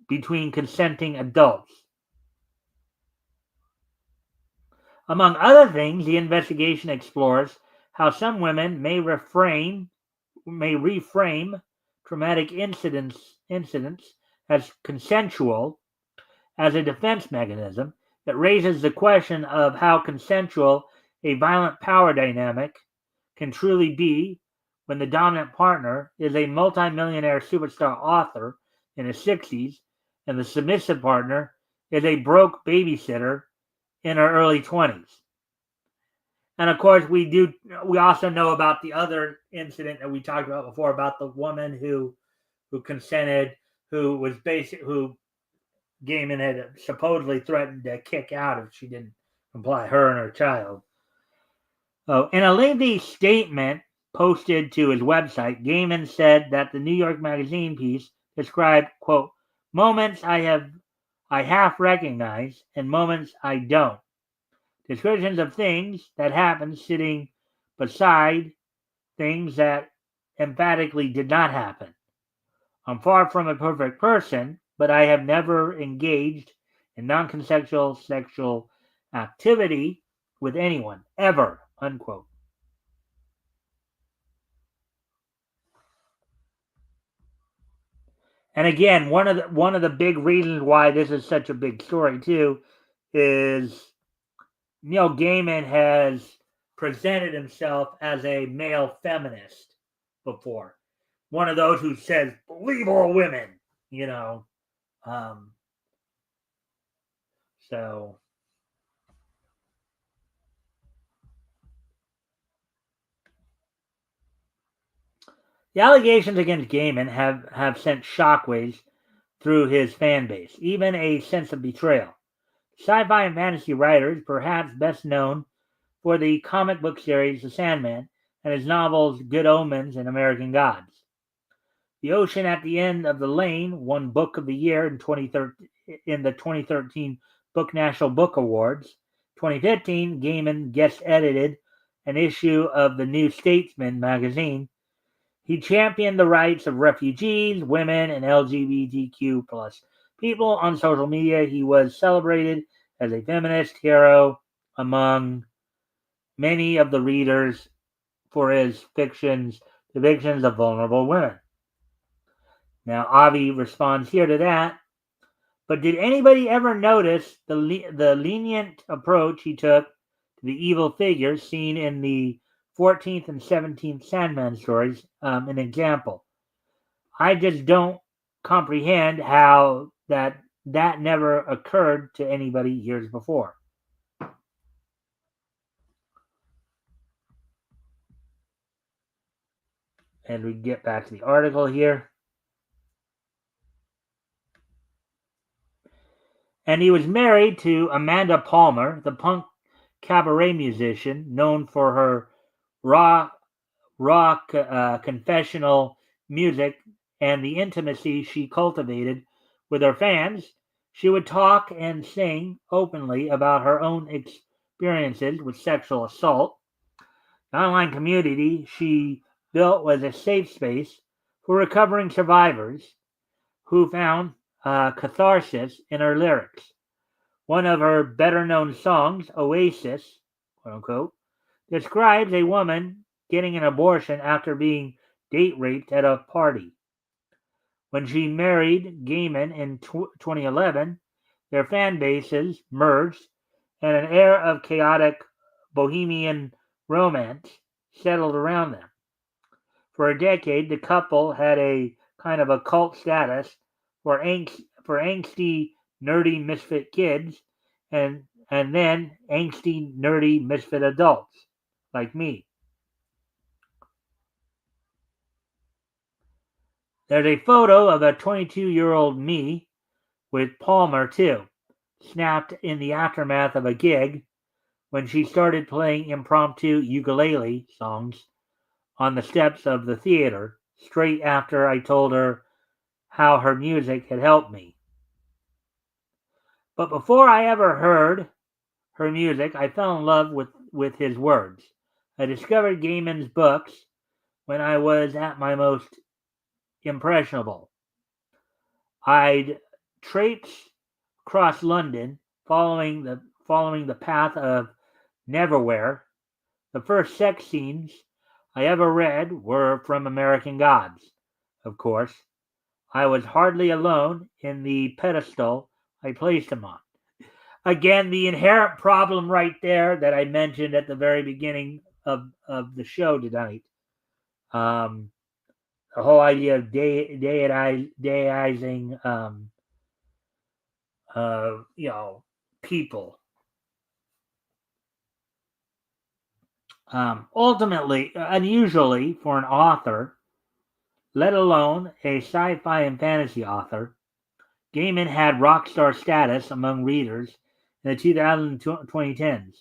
between consenting adults. Among other things, the investigation explores how some women may reframe traumatic incidents as consensual as a defense mechanism, it raises the question of how consensual a violent power dynamic can truly be when the dominant partner is a multimillionaire superstar author in his 60s and the submissive partner is a broke babysitter in her early 20s. And of course, we also know about the other incident that we talked about before about the woman who consented, who Gaiman had supposedly threatened to kick out if she didn't comply, her and her child. Oh, in a lengthy statement posted to his website, Gaiman said that the New York Magazine piece described, quote, moments I half recognize and moments I don't. Descriptions of things that happened sitting beside things that emphatically did not happen. I'm far from a perfect person, but I have never engaged in non-consensual sexual activity with anyone, ever, unquote. And again, one of the big reasons why this is such a big story too is Neil Gaiman has presented himself as a male feminist before. One of those who says, believe all women, you know. Um, so the allegations against Gaiman have sent shockwaves through his fan base, even a sense of betrayal. Sci-fi and fantasy writer is perhaps best known for the comic book series The Sandman and his novels Good Omens and American Gods. The Ocean at the End of the Lane won Book of the Year in the 2013 Book National Book Awards. 2015, Gaiman guest edited an issue of the New Statesman magazine. He championed the rights of refugees, women, and LGBTQ plus people on social media. He was celebrated as a feminist hero among many of the readers for his depictions of vulnerable women. Now, Avi responds here to that. But did anybody ever notice the lenient approach he took to the evil figures seen in the 14th and 17th Sandman stories? An example. I just don't comprehend how that never occurred to anybody years before. And we get back to the article here. And he was married to Amanda Palmer, the punk cabaret musician known for her rock confessional music and the intimacy she cultivated with her fans. She would talk and sing openly about her own experiences with sexual assault. The online community she built was a safe space for recovering survivors who found catharsis in her lyrics. One of her better known songs, Oasis, quote unquote, describes a woman getting an abortion after being date raped at a party. When she married Gaiman in 2011, their fan bases merged and an air of chaotic bohemian romance settled around them. For a decade, the couple had a kind of a cult status for angsty, nerdy misfit kids and then angsty, nerdy misfit adults like me. There's a photo of a 22-year-old me with Palmer too, snapped in the aftermath of a gig when she started playing impromptu ukulele songs on the steps of the theater straight after I told her how her music had helped me. But before I ever heard her music, I fell in love with his words. I discovered Gaiman's books when I was at my most impressionable. I'd traipse across London following the path of Neverwhere. The first sex scenes I ever read were from American Gods, of course. I was hardly alone in the pedestal I placed him on. Again, the inherent problem right there that I mentioned at the very beginning of the show tonight. The whole idea of deizing, people. Ultimately, unusually for an author, let alone a sci-fi and fantasy author, Gaiman had rock star status among readers in the 2010s.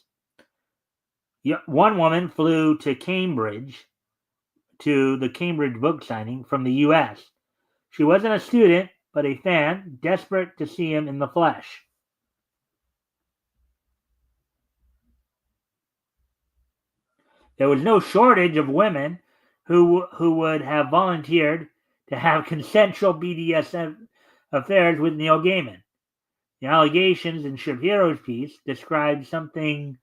One woman flew to Cambridge to the Cambridge book signing from the U.S. She wasn't a student, but a fan, desperate to see him in the flesh. There was no shortage of women who would have volunteered to have consensual BDSM affairs with Neil Gaiman. The allegations in Shapiro's piece described something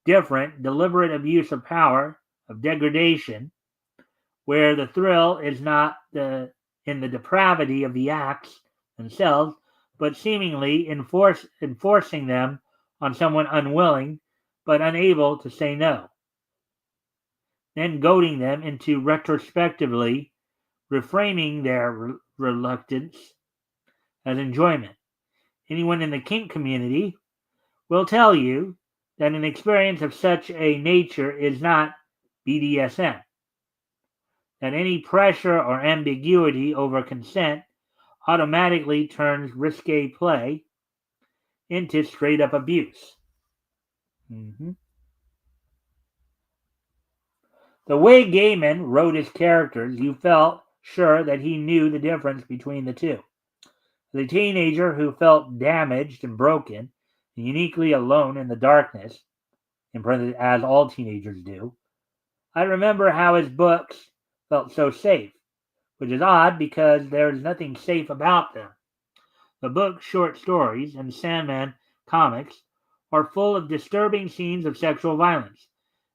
different: deliberate abuse of power, of degradation, where the thrill is not in the depravity of the acts themselves, but seemingly enforcing them on someone unwilling but unable to say no, then goading them into retrospectively reframing their reluctance as enjoyment. Anyone in the kink community will tell you that an experience of such a nature is not BDSM, that any pressure or ambiguity over consent automatically turns risque play into straight up abuse. The way Gaiman wrote his characters, you felt sure that he knew the difference between the two. The teenager who felt damaged and broken, and uniquely alone in the darkness, as all teenagers do. I remember how his books felt so safe, which is odd because there is nothing safe about them. The book's short stories and Sandman comics are full of disturbing scenes of sexual violence.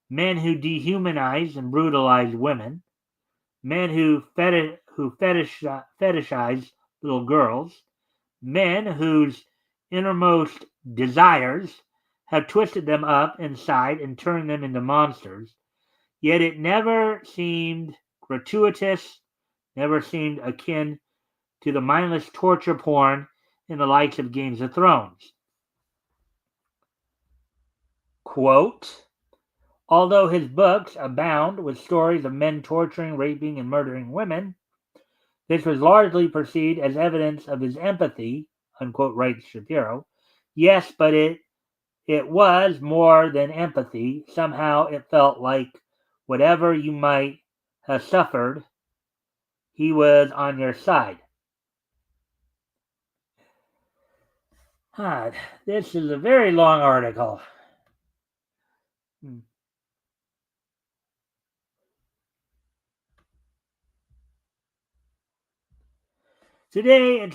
Men who dehumanize and brutalize women, men who fetishize little girls, men whose innermost desires have twisted them up inside and turned them into monsters. Yet it never seemed gratuitous, never seemed akin to the mindless torture porn in the likes of Games of Thrones. Quote, although his books abound with stories of men torturing, raping, and murdering women, this was largely perceived as evidence of his empathy, unquote, writes Shapiro. Yes, but it was more than empathy. Somehow it felt like whatever you might have suffered, he was on your side. This is a very long article. Today,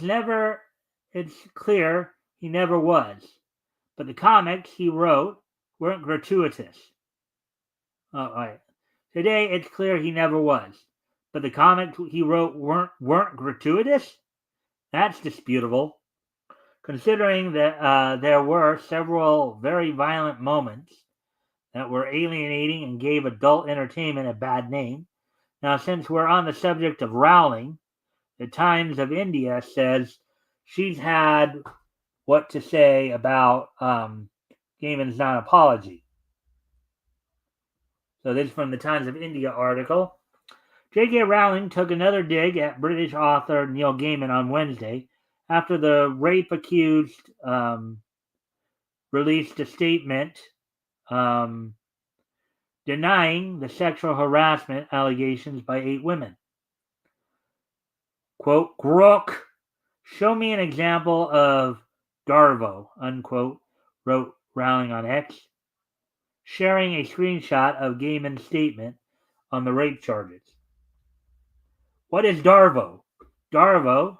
it's clear he never was. But the comics he wrote weren't gratuitous. Oh, right. Today, it's clear he never was. But the comics he wrote weren't gratuitous? That's disputable, considering that there were several very violent moments that were alienating and gave adult entertainment a bad name. Now, since we're on the subject of Rowling, the Times of India says she's had what to say about Gaiman's non-apology. So this is from the Times of India article. J.K. Rowling took another dig at British author Neil Gaiman on Wednesday after the rape-accused released a statement denying the sexual harassment allegations by 8 women. Quote, Grok, show me an example of Darvo, unquote, wrote Rowling on X, sharing a screenshot of Gaiman's statement on the rape charges. What is Darvo? Darvo,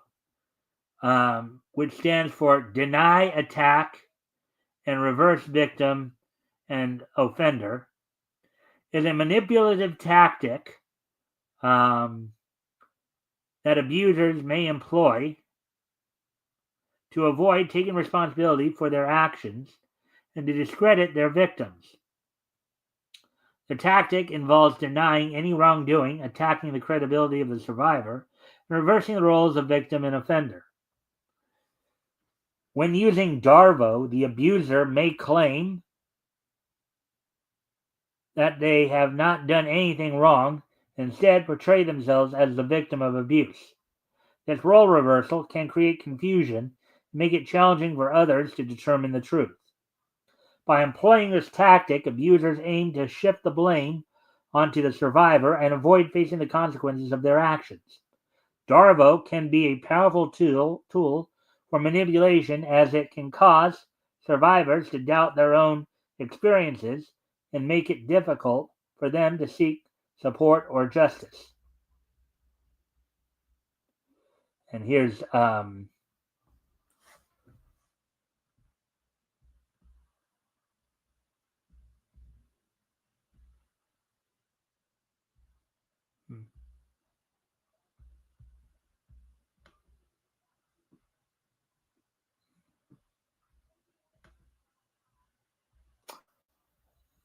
which stands for Deny, Attack, and Reverse Victim and Offender, is a manipulative tactic that abusers may employ to avoid taking responsibility for their actions and to discredit their victims. The tactic involves denying any wrongdoing, attacking the credibility of the survivor, and reversing the roles of victim and offender. When using Darvo, the abuser may claim that they have not done anything wrong, and instead portray themselves as the victim of abuse. This role reversal can create confusion and make it challenging for others to determine the truth. By employing this tactic, abusers aim to shift the blame onto the survivor and avoid facing the consequences of their actions. Darvo can be a powerful tool for manipulation, as it can cause survivors to doubt their own experiences and make it difficult for them to seek support or justice. And here's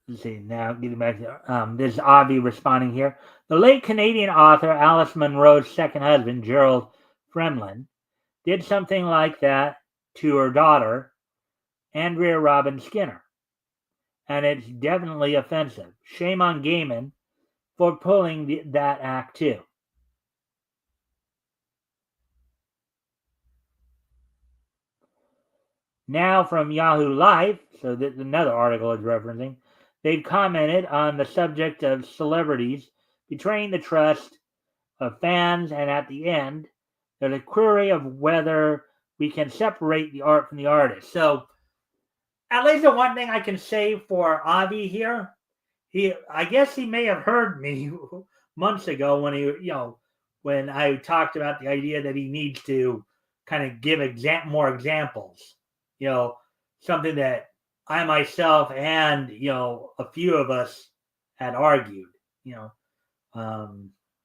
let's see, now getting back to this is Avi responding here. The late Canadian author Alice Munro's second husband, Gerald Fremlin, did something like that to her daughter, Andrea Robin Skinner. And it's definitely offensive. Shame on Gaiman for pulling that act too. Now from Yahoo Life, so that another article is referencing, they've commented on the subject of celebrities betraying the trust of fans, and at the end, there's a query of whether we can separate the art from the artist. So, at least the one thing I can say for Avi here, I guess he may have heard me months ago when I talked about the idea that he needs to kind of give more examples. Something that I myself and a few of us had argued.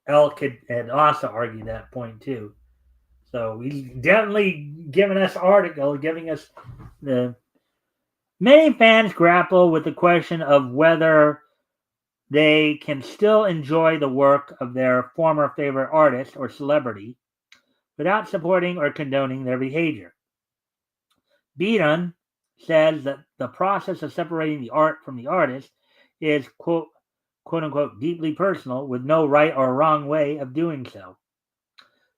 Elk had also argued that point too. So he's definitely giving us giving us the. Many fans grapple with the question of whether they can still enjoy the work of their former favorite artist or celebrity without supporting or condoning their behavior. Beaton says that the process of separating the art from the artist is quote unquote deeply personal, with no right or wrong way of doing so.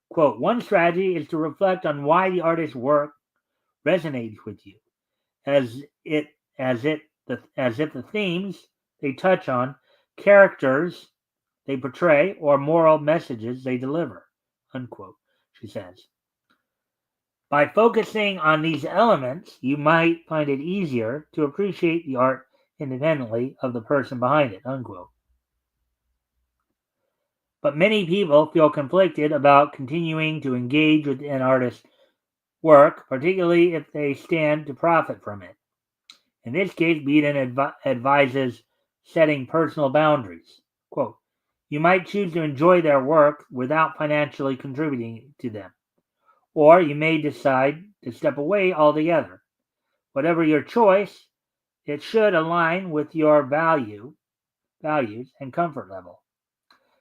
Quote, one strategy is to reflect on why the artist's work resonates with you, as if the themes they touch on, characters they portray, or moral messages they deliver, unquote, she says. By focusing on these elements, you might find it easier to appreciate the art independently of the person behind it, unquote. But many people feel conflicted about continuing to engage with an artist's work, particularly if they stand to profit from it. In this case, Beaton advises setting personal boundaries. Quote, you might choose to enjoy their work without financially contributing to them, or you may decide to step away altogether. Whatever your choice, it should align with your values and comfort level.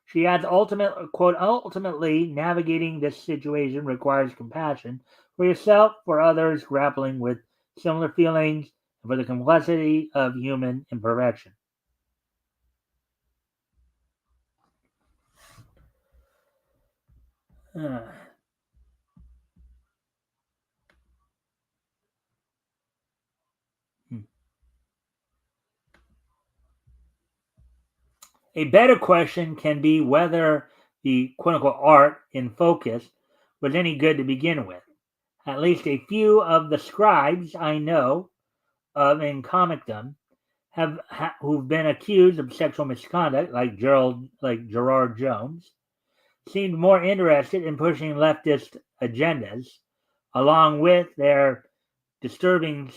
She adds, ultimately, navigating this situation requires compassion for yourself, for others grappling with similar feelings, and for the complexity of human imperfection. A better question can be whether the quote-unquote art in focus was any good to begin with. At least a few of the scribes I know of in comicdom who've been accused of sexual misconduct, like Gerard Jones, seemed more interested in pushing leftist agendas, along with their disturbing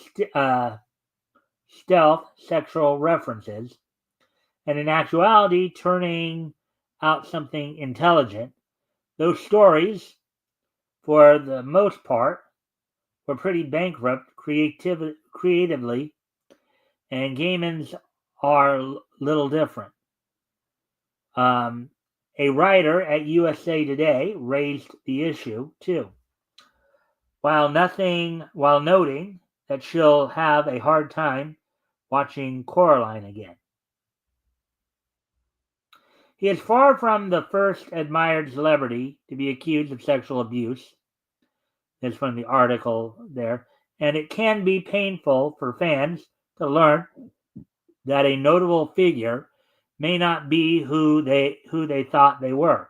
stealth sexual references, and in actuality turning out something intelligent, Those stories, for the most part, were pretty bankrupt creatively, and Gaiman's are little different. A writer at USA Today raised the issue too, while noting that she'll have a hard time watching Coraline again. He is far from the first admired celebrity to be accused of sexual abuse. That's from the article there. And it can be painful for fans to learn that a notable figure may not be who they thought they were.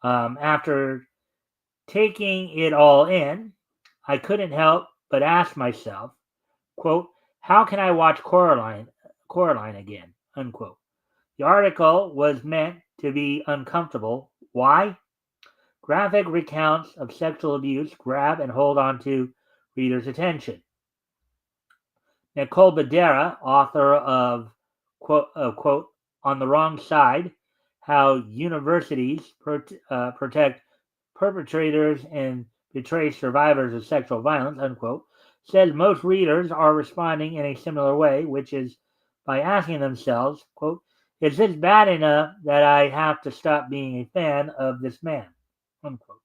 After taking it all in, I couldn't help but ask myself, quote, how can I watch Coraline again, unquote. The article was meant to be uncomfortable. Why? Graphic recounts of sexual abuse grab and hold on to readers' attention. Nicole Badera, author of quote, On the Wrong Side, How Universities Protect Perpetrators and Betray Survivors of Sexual Violence, unquote, says most readers are responding in a similar way, which is by asking themselves, quote, is this bad enough that I have to stop being a fan of this man, unquote.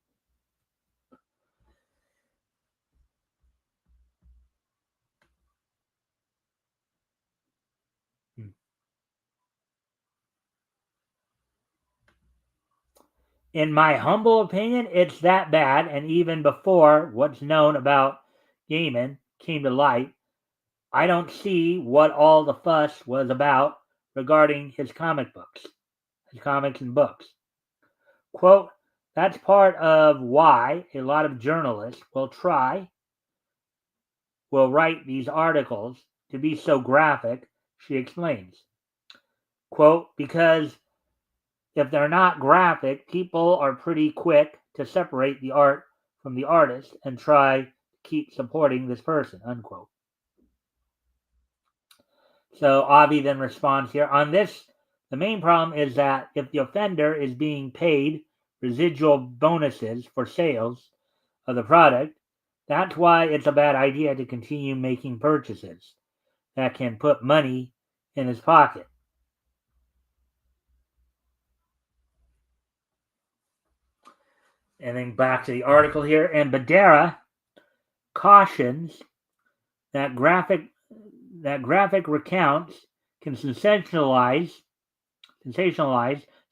In my humble opinion, it's that bad, and even before what's known about Gaiman came to light, I don't see what all the fuss was about regarding his comics and books. Quote, that's part of why a lot of journalists will write these articles to be so graphic, she explains. Quote, because if they're not graphic, people are pretty quick to separate the art from the artist and try to keep supporting this person, unquote. So Avi then responds here on this. The main problem is that if the offender is being paid residual bonuses for sales of the product, that's why it's a bad idea to continue making purchases that can put money in his pocket. And then back to the article here. And Badera cautions that graphic recounts can sensationalize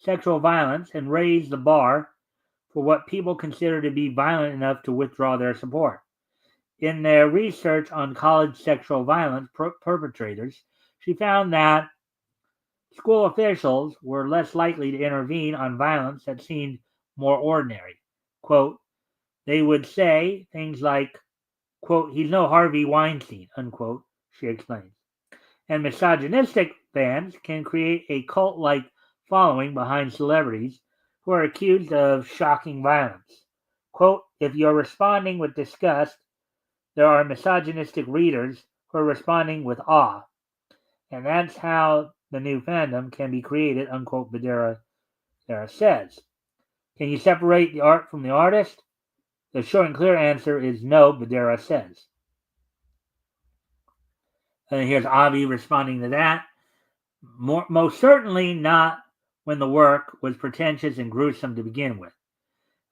sexual violence and raise the bar for what people consider to be violent enough to withdraw their support. In their research on college sexual violence perpetrators, she found that school officials were less likely to intervene on violence that seemed more ordinary. Quote, they would say things like, quote, he's no Harvey Weinstein, unquote, she explains. And misogynistic fans can create a cult-like following behind celebrities who are accused of shocking violence. Quote, if you're responding with disgust, there are misogynistic readers who are responding with awe. And that's how the new fandom can be created, unquote, Badera says. Can you separate the art from the artist? The short and clear answer is no, Badera says. And here's Avi responding to that. Most certainly not when the work was pretentious and gruesome to begin with.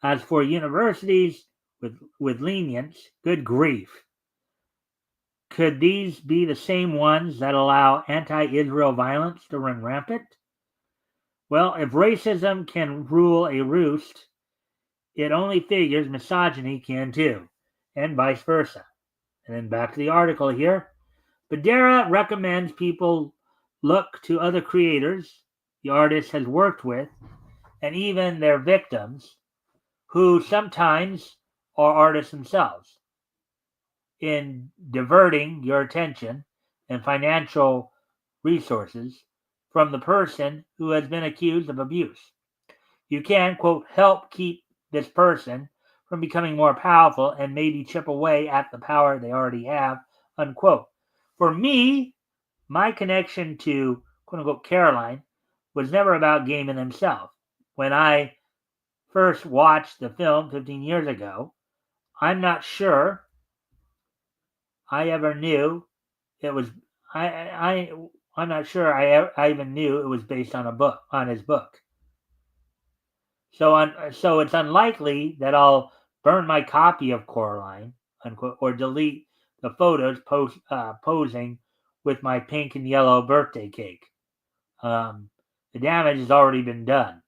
As for universities with lenience, good grief. Could these be the same ones that allow anti-Israel violence to run rampant? Well, if racism can rule a roost, it only figures misogyny can too, and vice versa. And then back to the article here. Badera recommends people look to other creators the artist has worked with, and even their victims, who sometimes are artists themselves, in diverting your attention and financial resources from the person who has been accused of abuse. You can, quote, help keep this person from becoming more powerful and maybe chip away at the power they already have, unquote. For me, my connection to, quote unquote, Caroline was never about Gaiman himself. When I first watched the film 15 years ago, I'm not sure I ever knew it was. I I'm not sure I even knew it was based on a book on his book. So it's unlikely that I'll burn my copy of Coraline, unquote, or delete the photos posing with my pink and yellow birthday cake. Um, the damage has already been done.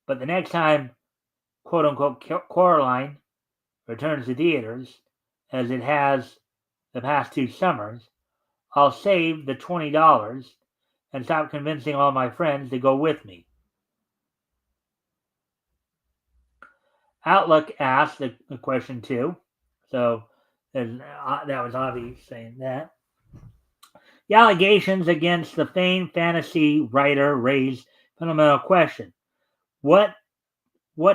But the next time, quote unquote, Coraline returns to theaters, as it has the past 2 summers, I'll save the $20 and stop convincing all my friends to go with me. Outlook asked the question too. So that was Avi saying that. The allegations against the famed fantasy writer raise a fundamental question. What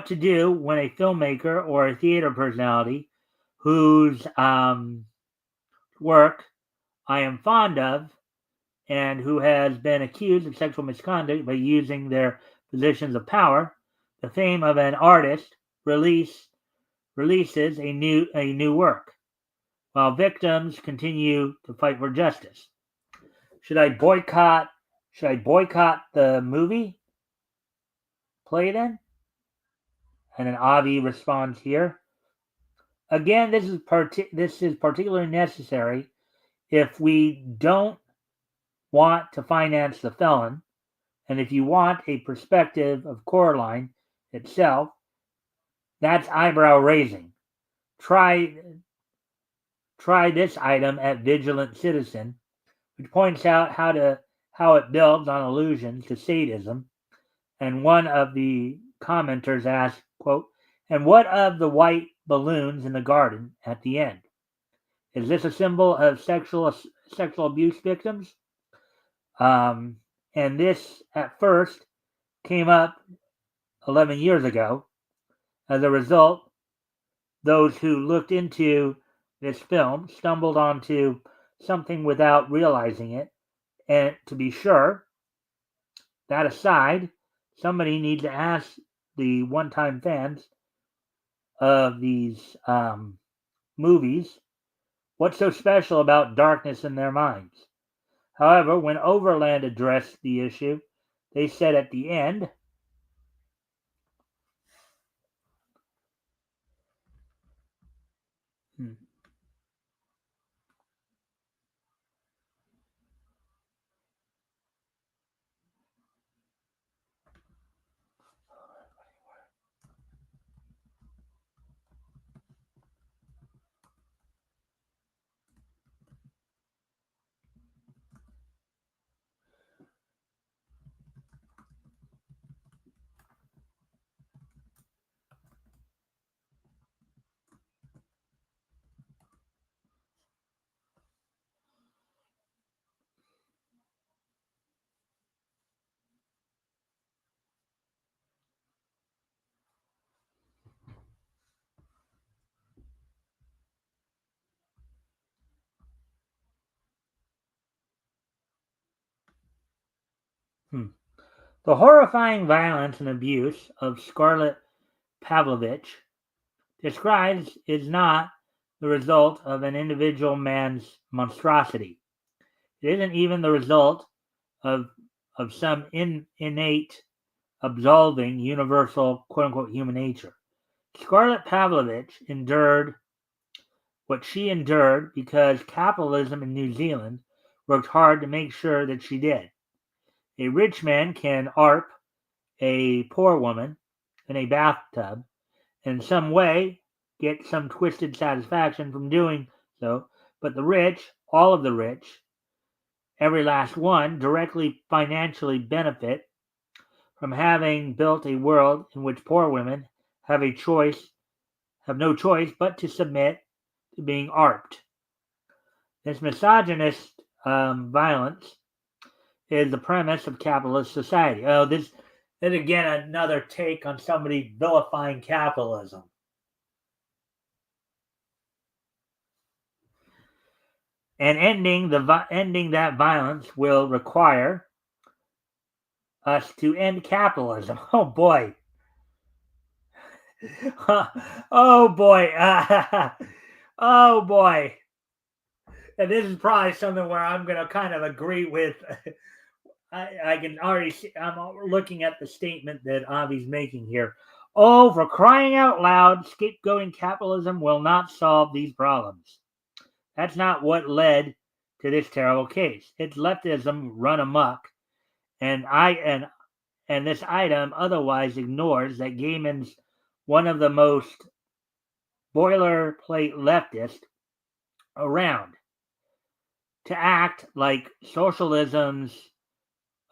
to do when a filmmaker or a theater personality whose work I am fond of and who has been accused of sexual misconduct by using their positions of power, the fame of an artist, releases a new work, while victims continue to fight for justice. Should I boycott the movie? Play then? And then Avi responds here. Again, this is particularly necessary if we don't want to finance the felon, and if you want a perspective of Coraline itself, that's eyebrow raising. Try this item at Vigilant Citizen, which points out how it builds on allusions to sadism. And one of the commenters asked, quote, "And what of the white balloons in the garden at the end? Is this a symbol of sexual abuse victims?" And this at first came up 11 years ago. As a result, those who looked into this film stumbled onto something without realizing it. And to be sure, that aside, somebody needs to ask the one-time fans of these movies what's so special about darkness in their minds. However, when Overland addressed the issue, they said at the end, the horrifying violence and abuse of Scarlet Pavlovich describes is not the result of an individual man's monstrosity. It isn't even the result of some innate, absolving, universal, quote unquote, human nature. Scarlet Pavlovich endured what she endured because capitalism in New Zealand worked hard to make sure that she did. A rich man can ARP a poor woman in a bathtub, in some way get some twisted satisfaction from doing so, but the rich, all of the rich, every last one, directly financially benefit from having built a world in which poor women have no choice but to submit to being ARPed. This misogynist violence is the premise of capitalist society. Oh, this is again another take on somebody vilifying capitalism. And ending that violence will require us to end capitalism. Oh boy. Oh boy. Oh boy. And this is probably something where I'm going to kind of agree with. I can already see, I'm looking at the statement that Avi's making here. Oh, for crying out loud, scapegoating capitalism will not solve these problems. That's not what led to this terrible case. It's leftism run amok, and and this item otherwise ignores that Gaiman's one of the most boilerplate leftists around to act like socialism's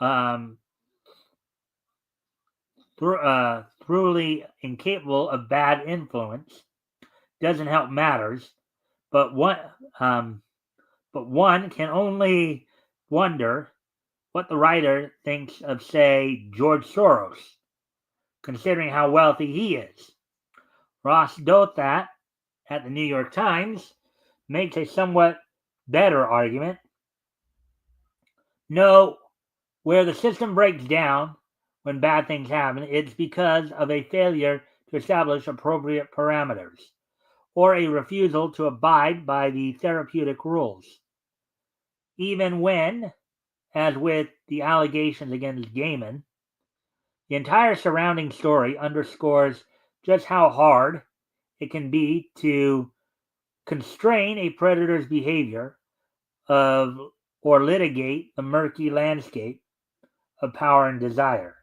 um, truly incapable of bad influence doesn't help matters, but um, one can only wonder what the writer thinks of, say, George Soros, considering how wealthy he is. Ross Douthat at the New York Times makes a somewhat better argument. No, where the system breaks down when bad things happen, it's because of a failure to establish appropriate parameters or a refusal to abide by the therapeutic rules. Even when, as with the allegations against Gaiman, the entire surrounding story underscores just how hard it can be to constrain a predator's behavior of or litigate the murky landscape of power and desire.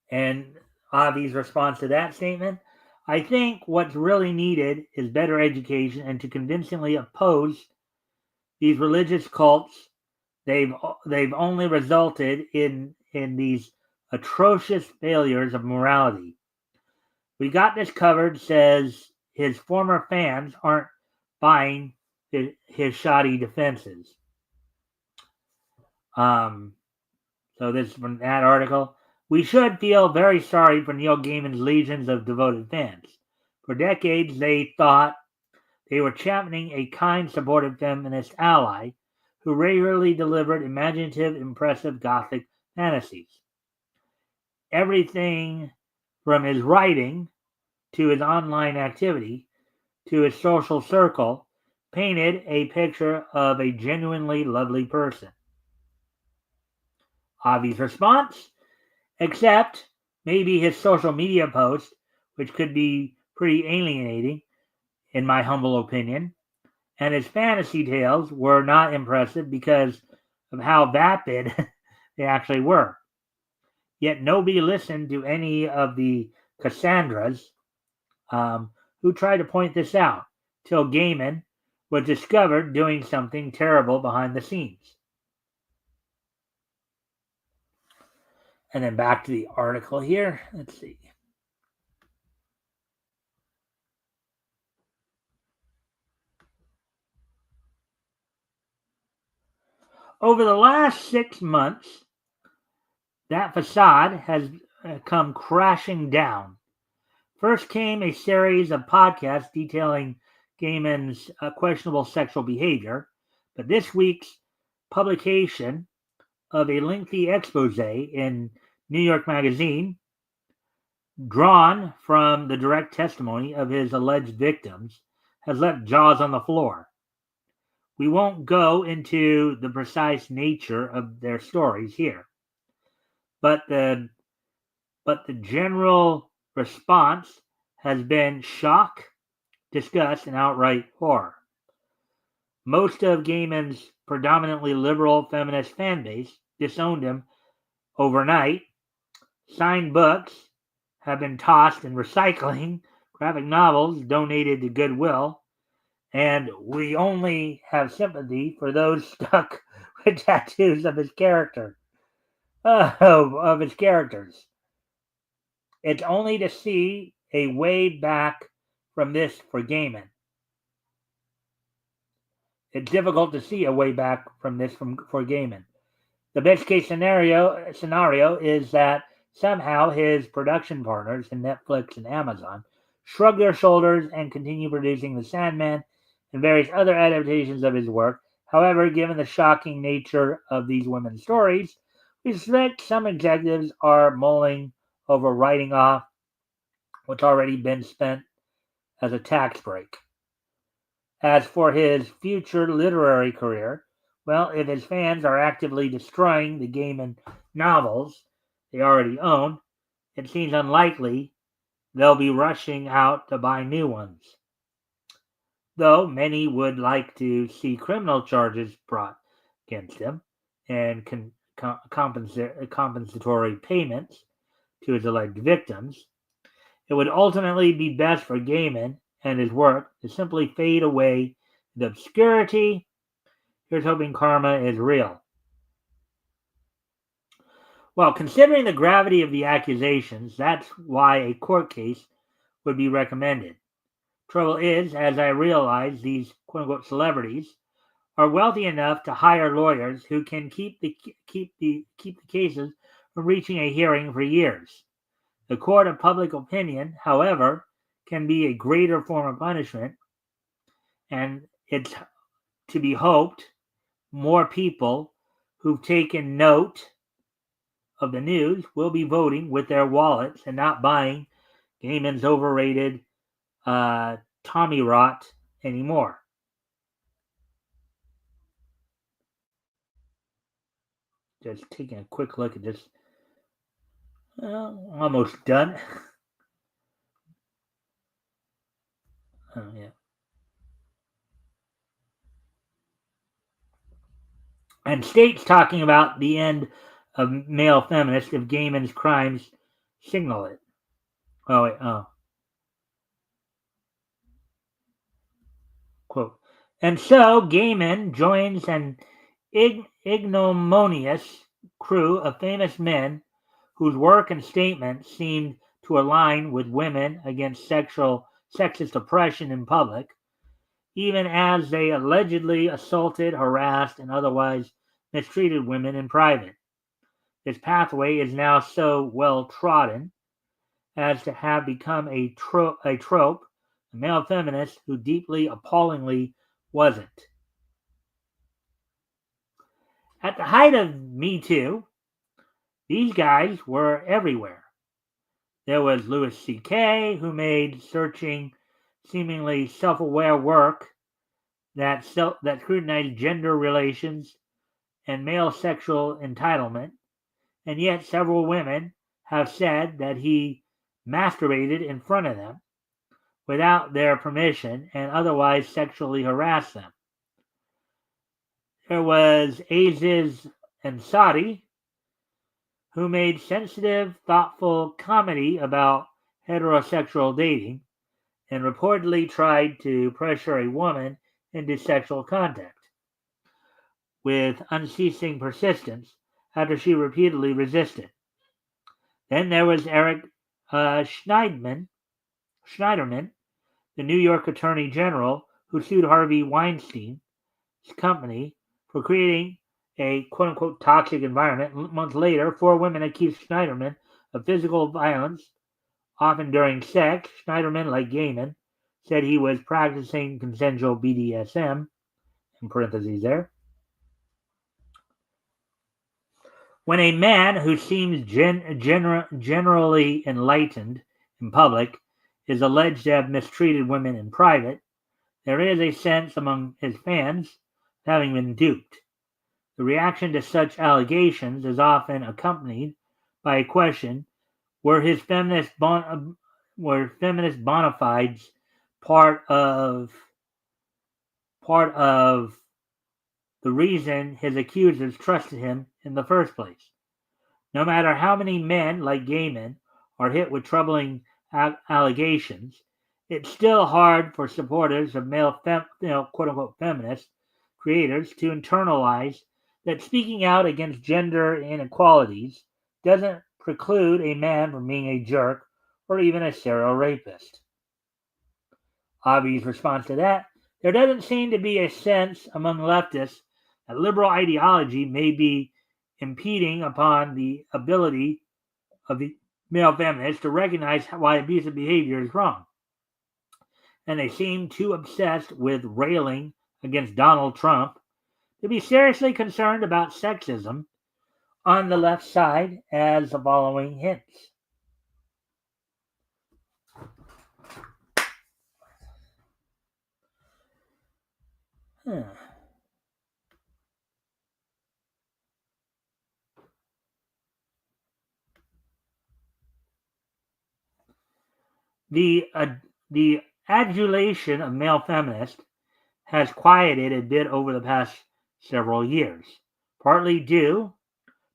And Avi's response to that statement, I think what's really needed is better education and to convincingly oppose these religious cults. They've only resulted in these atrocious failures of morality. We got this covered, says his former fans aren't buying his shoddy defenses. So this from that article. We should feel very sorry for Neil Gaiman's legions of devoted fans. For decades, they thought they were championing a kind, supportive feminist ally who regularly delivered imaginative, impressive Gothic fantasies. Everything from his writing to his online activity to his social circle painted a picture of a genuinely lovely person. Avi's response? Except maybe his social media posts, which could be pretty alienating, in my humble opinion, and his fantasy tales were not impressive because of how vapid they actually were. Yet nobody listened to any of the Cassandras who tried to point this out, till Gaiman was discovered doing something terrible behind the scenes. And then back to the article here. Let's see. Over the last 6 months, that facade has come crashing down. First came a series of podcasts detailing Gaiman's questionable sexual behavior, but this week's publication of a lengthy expose in New York Magazine, drawn from the direct testimony of his alleged victims, has left jaws on the floor. We won't go into the precise nature of their stories here, but the general response has been shock, disgust, and outright horror. Most of Gaiman's predominantly liberal feminist fan base disowned him overnight. Signed books have been tossed in recycling, graphic novels donated to Goodwill, and we only have sympathy for those stuck with tattoos of his character. Of his characters. It's only to see a way back from this for Gaiman. It's difficult to see a way back from this for Gaiman. The best case scenario is that somehow his production partners in Netflix and Amazon shrug their shoulders and continue producing The Sandman and various other adaptations of his work. However, given the shocking nature of these women's stories, we suspect some executives are mulling over writing off what's already been spent as a tax break. As for his future literary career, well, if his fans are actively destroying the Gaiman novels they already own, it seems unlikely they'll be rushing out to buy new ones. Though many would like to see criminal charges brought against him and compensatory payments to his alleged victims, it would ultimately be best for Gaiman and his work to simply fade away into obscurity. Here's hoping karma is real. Well, considering the gravity of the accusations, that's why a court case would be recommended. Trouble is, as I realize, these quote-unquote celebrities are wealthy enough to hire lawyers who can keep the cases from reaching a hearing for years. The court of public opinion, however, can be a greater form of punishment, and it's to be hoped more people who've taken note of the news will be voting with their wallets and not buying Gaiman's overrated Tommy rot anymore. Just taking a quick look at this. Almost done. Oh, yeah. And states talking about the end of male feminists if Gaiman's crimes signal it. Oh, wait. Oh. Quote. And so Gaiman joins an ignominious crew of famous men whose work and statements seemed to align with women against sexist oppression in public, even as they allegedly assaulted, harassed, and otherwise mistreated women in private. This pathway is now so well trodden as to have become a trope, a male feminist who deeply, appallingly wasn't. At the height of Me Too, these guys were everywhere. There was Louis C.K., who made searching, seemingly self-aware work that scrutinized gender relations and male sexual entitlement, and yet several women have said that he masturbated in front of them without their permission and otherwise sexually harassed them. There was Aziz Ansari, who made sensitive, thoughtful comedy about heterosexual dating and reportedly tried to pressure a woman into sexual contact with unceasing persistence after she repeatedly resisted. Then there was Eric Schneiderman, the New York Attorney General, who sued Harvey Weinstein's company for creating a quote-unquote toxic environment. Months later, 4 women accused Schneiderman of physical violence, often during sex. Schneiderman, like Gaiman, said he was practicing consensual BDSM, in parentheses there. When a man who seems generally enlightened in public is alleged to have mistreated women in private, there is a sense among his fans of having been duped. The reaction to such allegations is often accompanied by a question: were feminist bona fides part of the reason his accusers trusted him in the first place? No matter how many men like Gaiman are hit with troubling allegations, it's still hard for supporters of male quote-unquote feminist creators to internalize that speaking out against gender inequalities doesn't preclude a man from being a jerk or even a serial rapist. Avi's response to that: there doesn't seem to be a sense among leftists that liberal ideology may be impeding upon the ability of the male feminists to recognize why abusive behavior is wrong. And they seem too obsessed with railing against Donald Trump to be seriously concerned about sexism on the left side, as the following hints. Huh. The the adulation of male feminists has quieted a bit over the past several years, partly due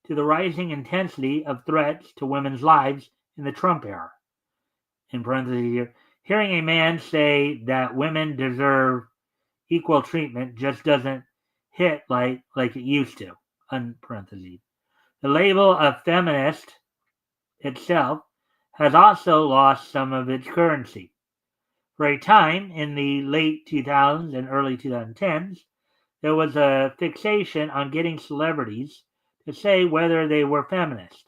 to the rising intensity of threats to women's lives in the Trump era. In parentheses here, hearing a man say that women deserve equal treatment just doesn't hit like it used to. Parentheses. The label of feminist itself has also lost some of its currency. For a time in the late 2000s and early 2010s, there was a fixation on getting celebrities to say whether they were feminist.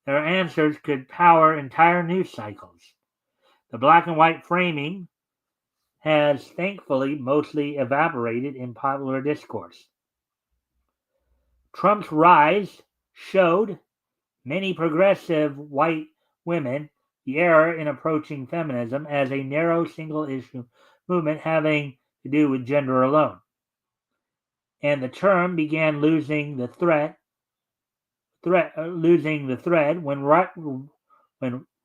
Their answers could power entire news cycles. The black and white framing has thankfully mostly evaporated in popular discourse. Trump's rise showed many progressive white women the error in approaching feminism as a narrow single issue movement having to do with gender alone. And the term began losing the thread when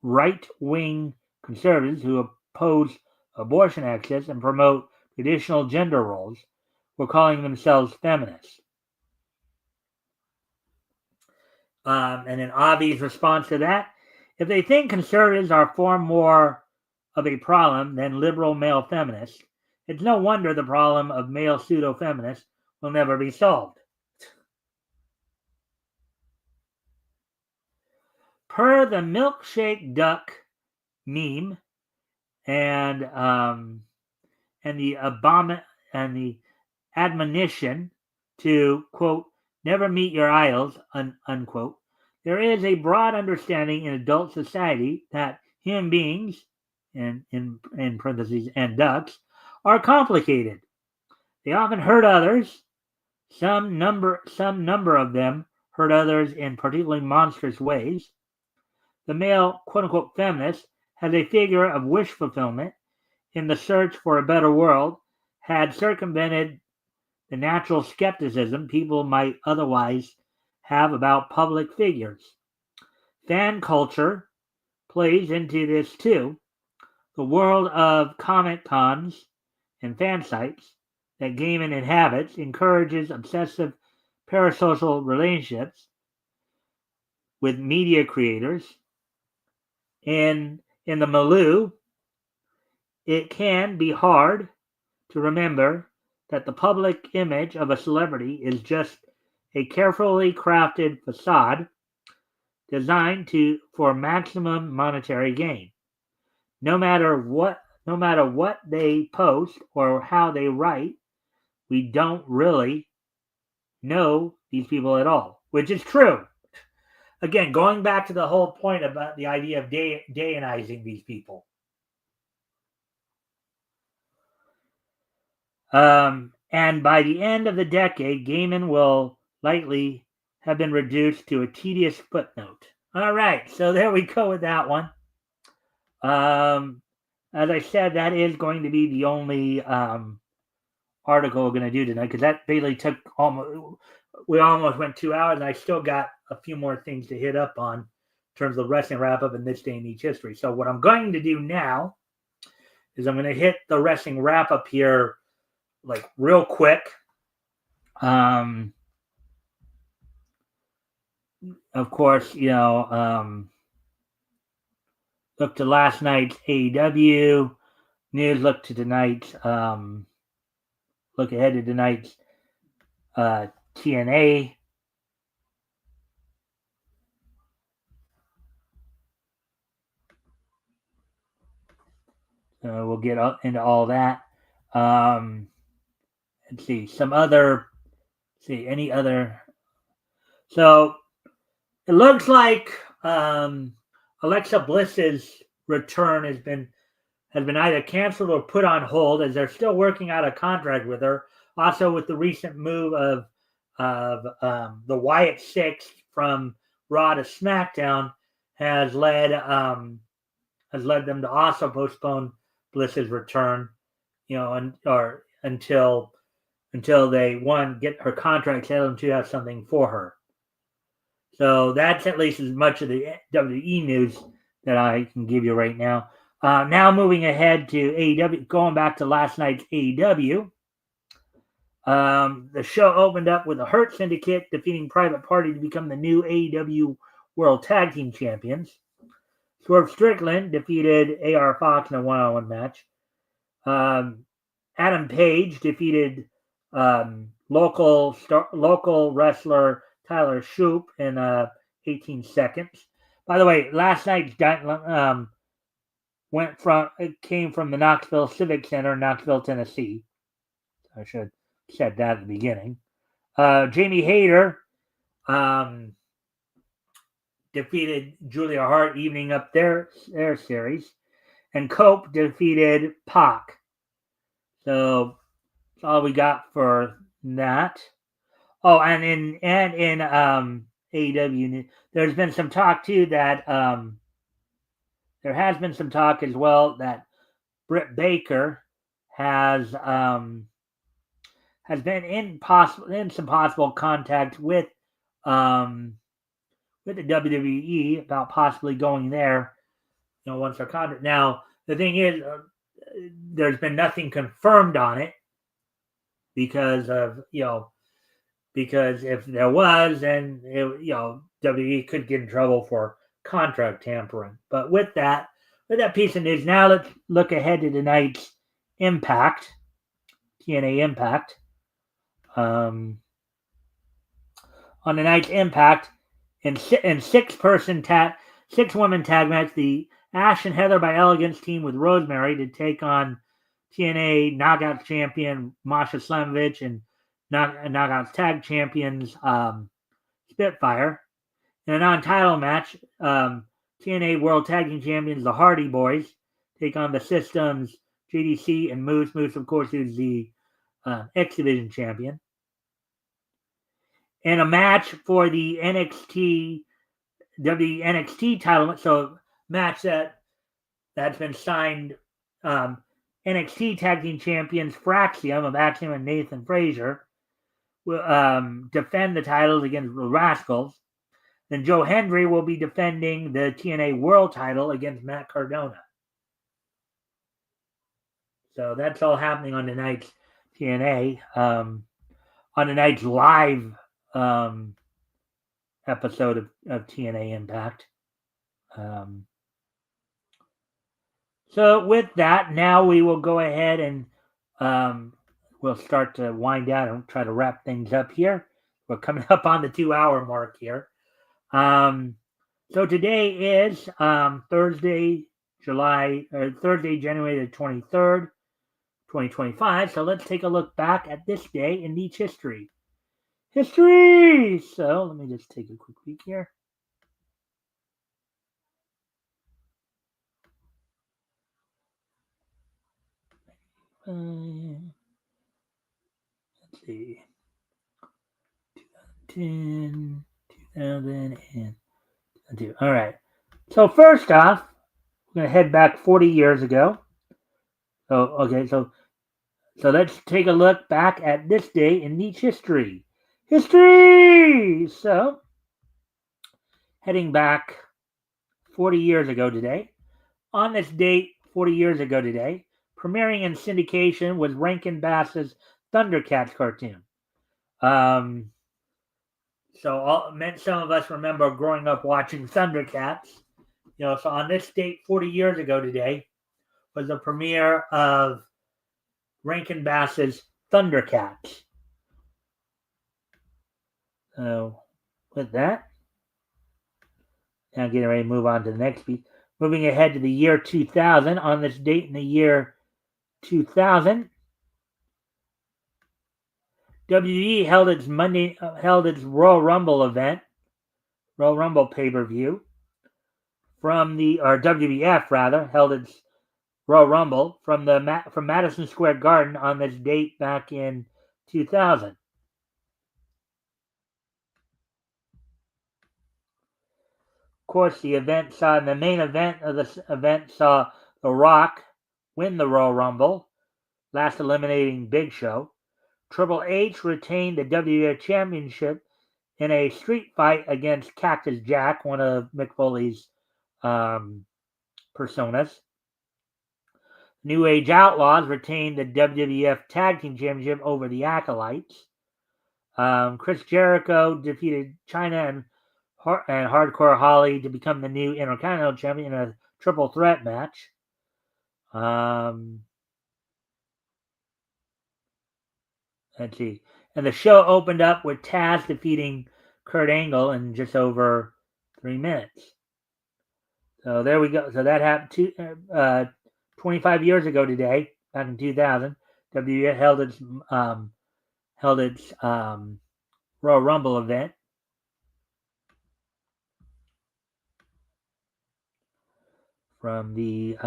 right-wing conservatives who oppose abortion access and promote traditional gender roles were calling themselves feminists. And an obvious response to that, if they think conservatives are far more of a problem than liberal male feminists, it's no wonder the problem of male pseudo-feminists will never be solved. Per the milkshake duck meme and the admonition to quote never meet your idols unquote, there is a broad understanding in adult society that human beings in parentheses and ducks are complicated. They often hurt others. Some number of them hurt others in particularly monstrous ways. The male quote unquote feminist has a figure of wish fulfillment in the search for a better world, had circumvented the natural skepticism people might otherwise have about public figures. Fan culture plays into this too. The world of comic cons and fan sites that Gaiman inhabits encourages obsessive parasocial relationships with media creators. In the milieu, it can be hard to remember that the public image of a celebrity is just a carefully crafted facade designed for maximum monetary gain. No matter what they post or how they write, we don't really know these people at all, which is true. Again, going back to the whole point about the idea of Dayanizing these people. And by the end of the decade, Gaiman will likely have been reduced to a tedious footnote. All right, so there we go with that one. As I said, that is going to be the only article we're going to do tonight because that basically took we almost went 2 hours, and I still got a few more things to hit up on in terms of wrestling wrap up in this day and age history. So what I'm going to do now is I'm going to hit the wrestling wrap up here like real quick. Of course, look to last night's AEW news. Look to tonight's look ahead to tonight's TNA. We'll get into all that. Let's see some other. See any other. So it looks like Alexa Bliss's return has been either canceled or put on hold as they're still working out a contract with her. Also, with the recent move of the Wyatt Six from Raw to SmackDown, has led them to also postpone Bliss's return, or until until they, one, get her contract settled and two, have something for her. So that's at least as much of the WWE news that I can give you right now. Now moving ahead to AEW, going back to last night's AEW. The show opened up with the Hurt Syndicate defeating Private Party to become the new AEW World Tag Team Champions. Swerve Strickland defeated AR Fox in a one-on-one match. Adam Page defeated local wrestler Tyler Shoop in 18 seconds. By the way, last night's came from the Knoxville Civic Center in Knoxville, Tennessee. I should have said that at the beginning. Jamie Hayter defeated Julia Hart, evening up their series, and Cope defeated Pac. So that's all we got for that. Oh, and in AEW, there's been some talk too that there has been some talk as well that Britt Baker has been in some possible contact with the WWE about possibly going there. Once her contract. Now the thing is, there's been nothing confirmed on it because if there was, then WWE could get in trouble for contract tampering. But with that piece of news, now let's look ahead to tonight's Impact, TNA Impact. On tonight's Impact, in six-woman tag match, the Ash and Heather by Elegance team with Rosemary to take on TNA Knockouts champion Masha Slamovich and Knockouts tag champions Spitfire. In a non-title match, TNA World Tag Team champions the Hardy Boys take on the Systems, JDC, and Moose. Moose, of course, is the X Division champion. In a match for the NXT title, so match that's been signed, NXT Tag Team Champions Fraxium of Axiom and Nathan Frazier will defend the titles against the Rascals. Then Joe Hendry will be defending the TNA World title against Matt Cardona. So that's all happening on tonight's TNA. On tonight's live episode of TNA Impact. So with that, now we will go ahead and we'll start to wind down and try to wrap things up here. We're coming up on the 2-hour mark here. So today is Thursday, January the 23rd, 2025. So let's take a look back at this day in Niche history. So let me just take a quick peek here. Let's see. 2010, 2002. All right. So first off, we're going to head back 40 years ago. So let's take a look back at this day in Niche history. So heading back 40 years ago today. On this date, 40 years ago today, premiering in syndication was Rankin Bass's Thundercats cartoon. So some of us remember growing up watching Thundercats. So on this date, 40 years ago today, was the premiere of Rankin Bass's Thundercats. So with that, now getting ready to move on to the next piece. Moving ahead to the year 2000, on this date in the year 2000, WWE held its Royal Rumble event, Royal Rumble pay-per-view, WWF rather held its Royal Rumble from Madison Square Garden on this date back in 2000. Of course, the main event of this event saw The Rock win the Royal Rumble, last eliminating Big Show. Triple H retained the WWF Championship in a street fight against Cactus Jack, one of Mick Foley's personas. New Age Outlaws retained the WWF Tag Team Championship over the Acolytes. Chris Jericho defeated Chyna and Hardcore Holly to become the new Intercontinental Champion in a triple threat match. Let's see. And the show opened up with Taz defeating Kurt Angle in just over 3 minutes. So there we go. So that happened 25 years ago today, back in 2000. WWE held its Royal Rumble event. From the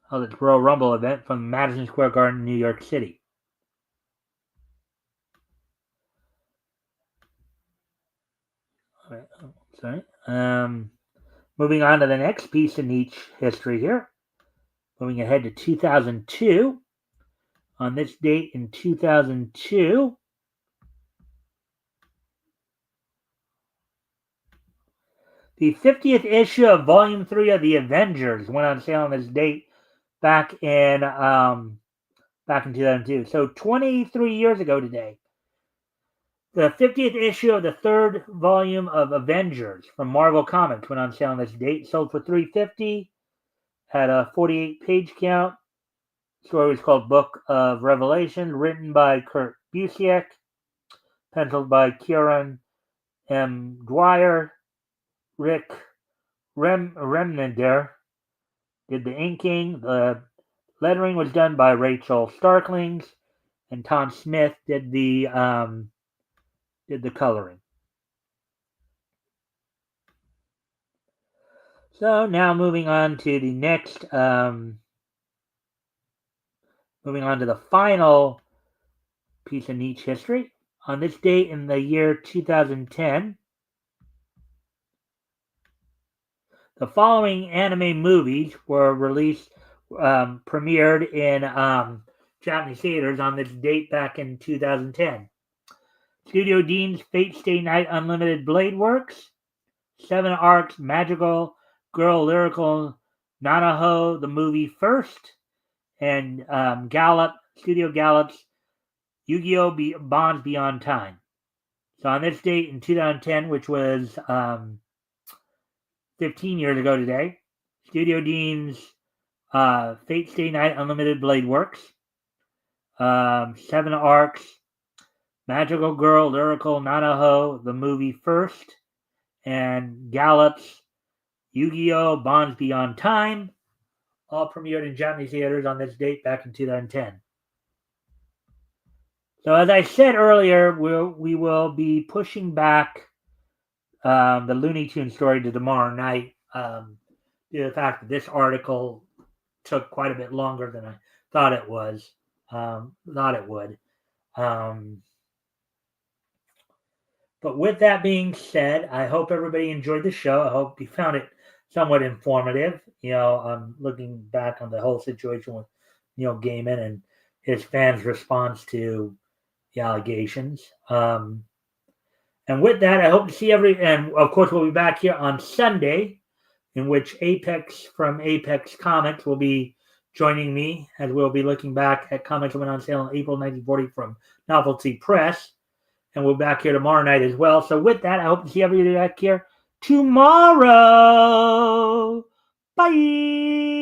held its Royal Rumble event from Madison Square Garden, New York City. Sorry. Moving on to the next piece in each history here. Moving ahead to 2002. On this date in 2002, the 50th issue of Volume 3 of The Avengers went on sale on this date back in 2002. So 23 years ago today. The 50th issue of the third volume of Avengers from Marvel Comics went on sale on this date. Sold for $350. Had a 48-page count. The story was called Book of Revelation, written by Kurt Busiek, penciled by Kieran M. Dwyer. Rick Remender did the inking. The lettering was done by Rachel Starklings, and Tom Smith did the coloring. So now moving on to the next, moving on to the final piece of niche history. On this date in the year 2010, the following anime movies were released, premiered in Japanese theaters on this date back in 2010. Studio Dean's Fate Stay Night Unlimited Blade Works, 7 Arcs Magical Girl Lyrical Nanaho, the movie First, and Studio Gallup's Yu-Gi-Oh! Bonds Beyond Time. So on this date in 2010, which was 15 years ago today, Studio Dean's Fate Stay Night Unlimited Blade Works, 7 Arcs Magical Girl Lyrical Nanaho, the movie First, and Gallup's Yu-Gi-Oh! Bonds Beyond Time, all premiered in Japanese theaters on this date back in 2010. So as I said earlier, we will be pushing back the Looney Tunes story to tomorrow night due to the fact that this article took quite a bit longer than I thought it would. But with that being said, I hope everybody enjoyed the show. I hope you found it somewhat informative. I'm looking back on the whole situation with Neil Gaiman and his fans' response to the allegations. And with that, I hope to see and of course, we'll be back here on Sunday, in which Apex from Apex Comics will be joining me, as we'll be looking back at comics that went on sale in April 1940 from Novelty Press. And we'll be back here tomorrow night as well. So with that, I hope to see everybody back here tomorrow. Bye.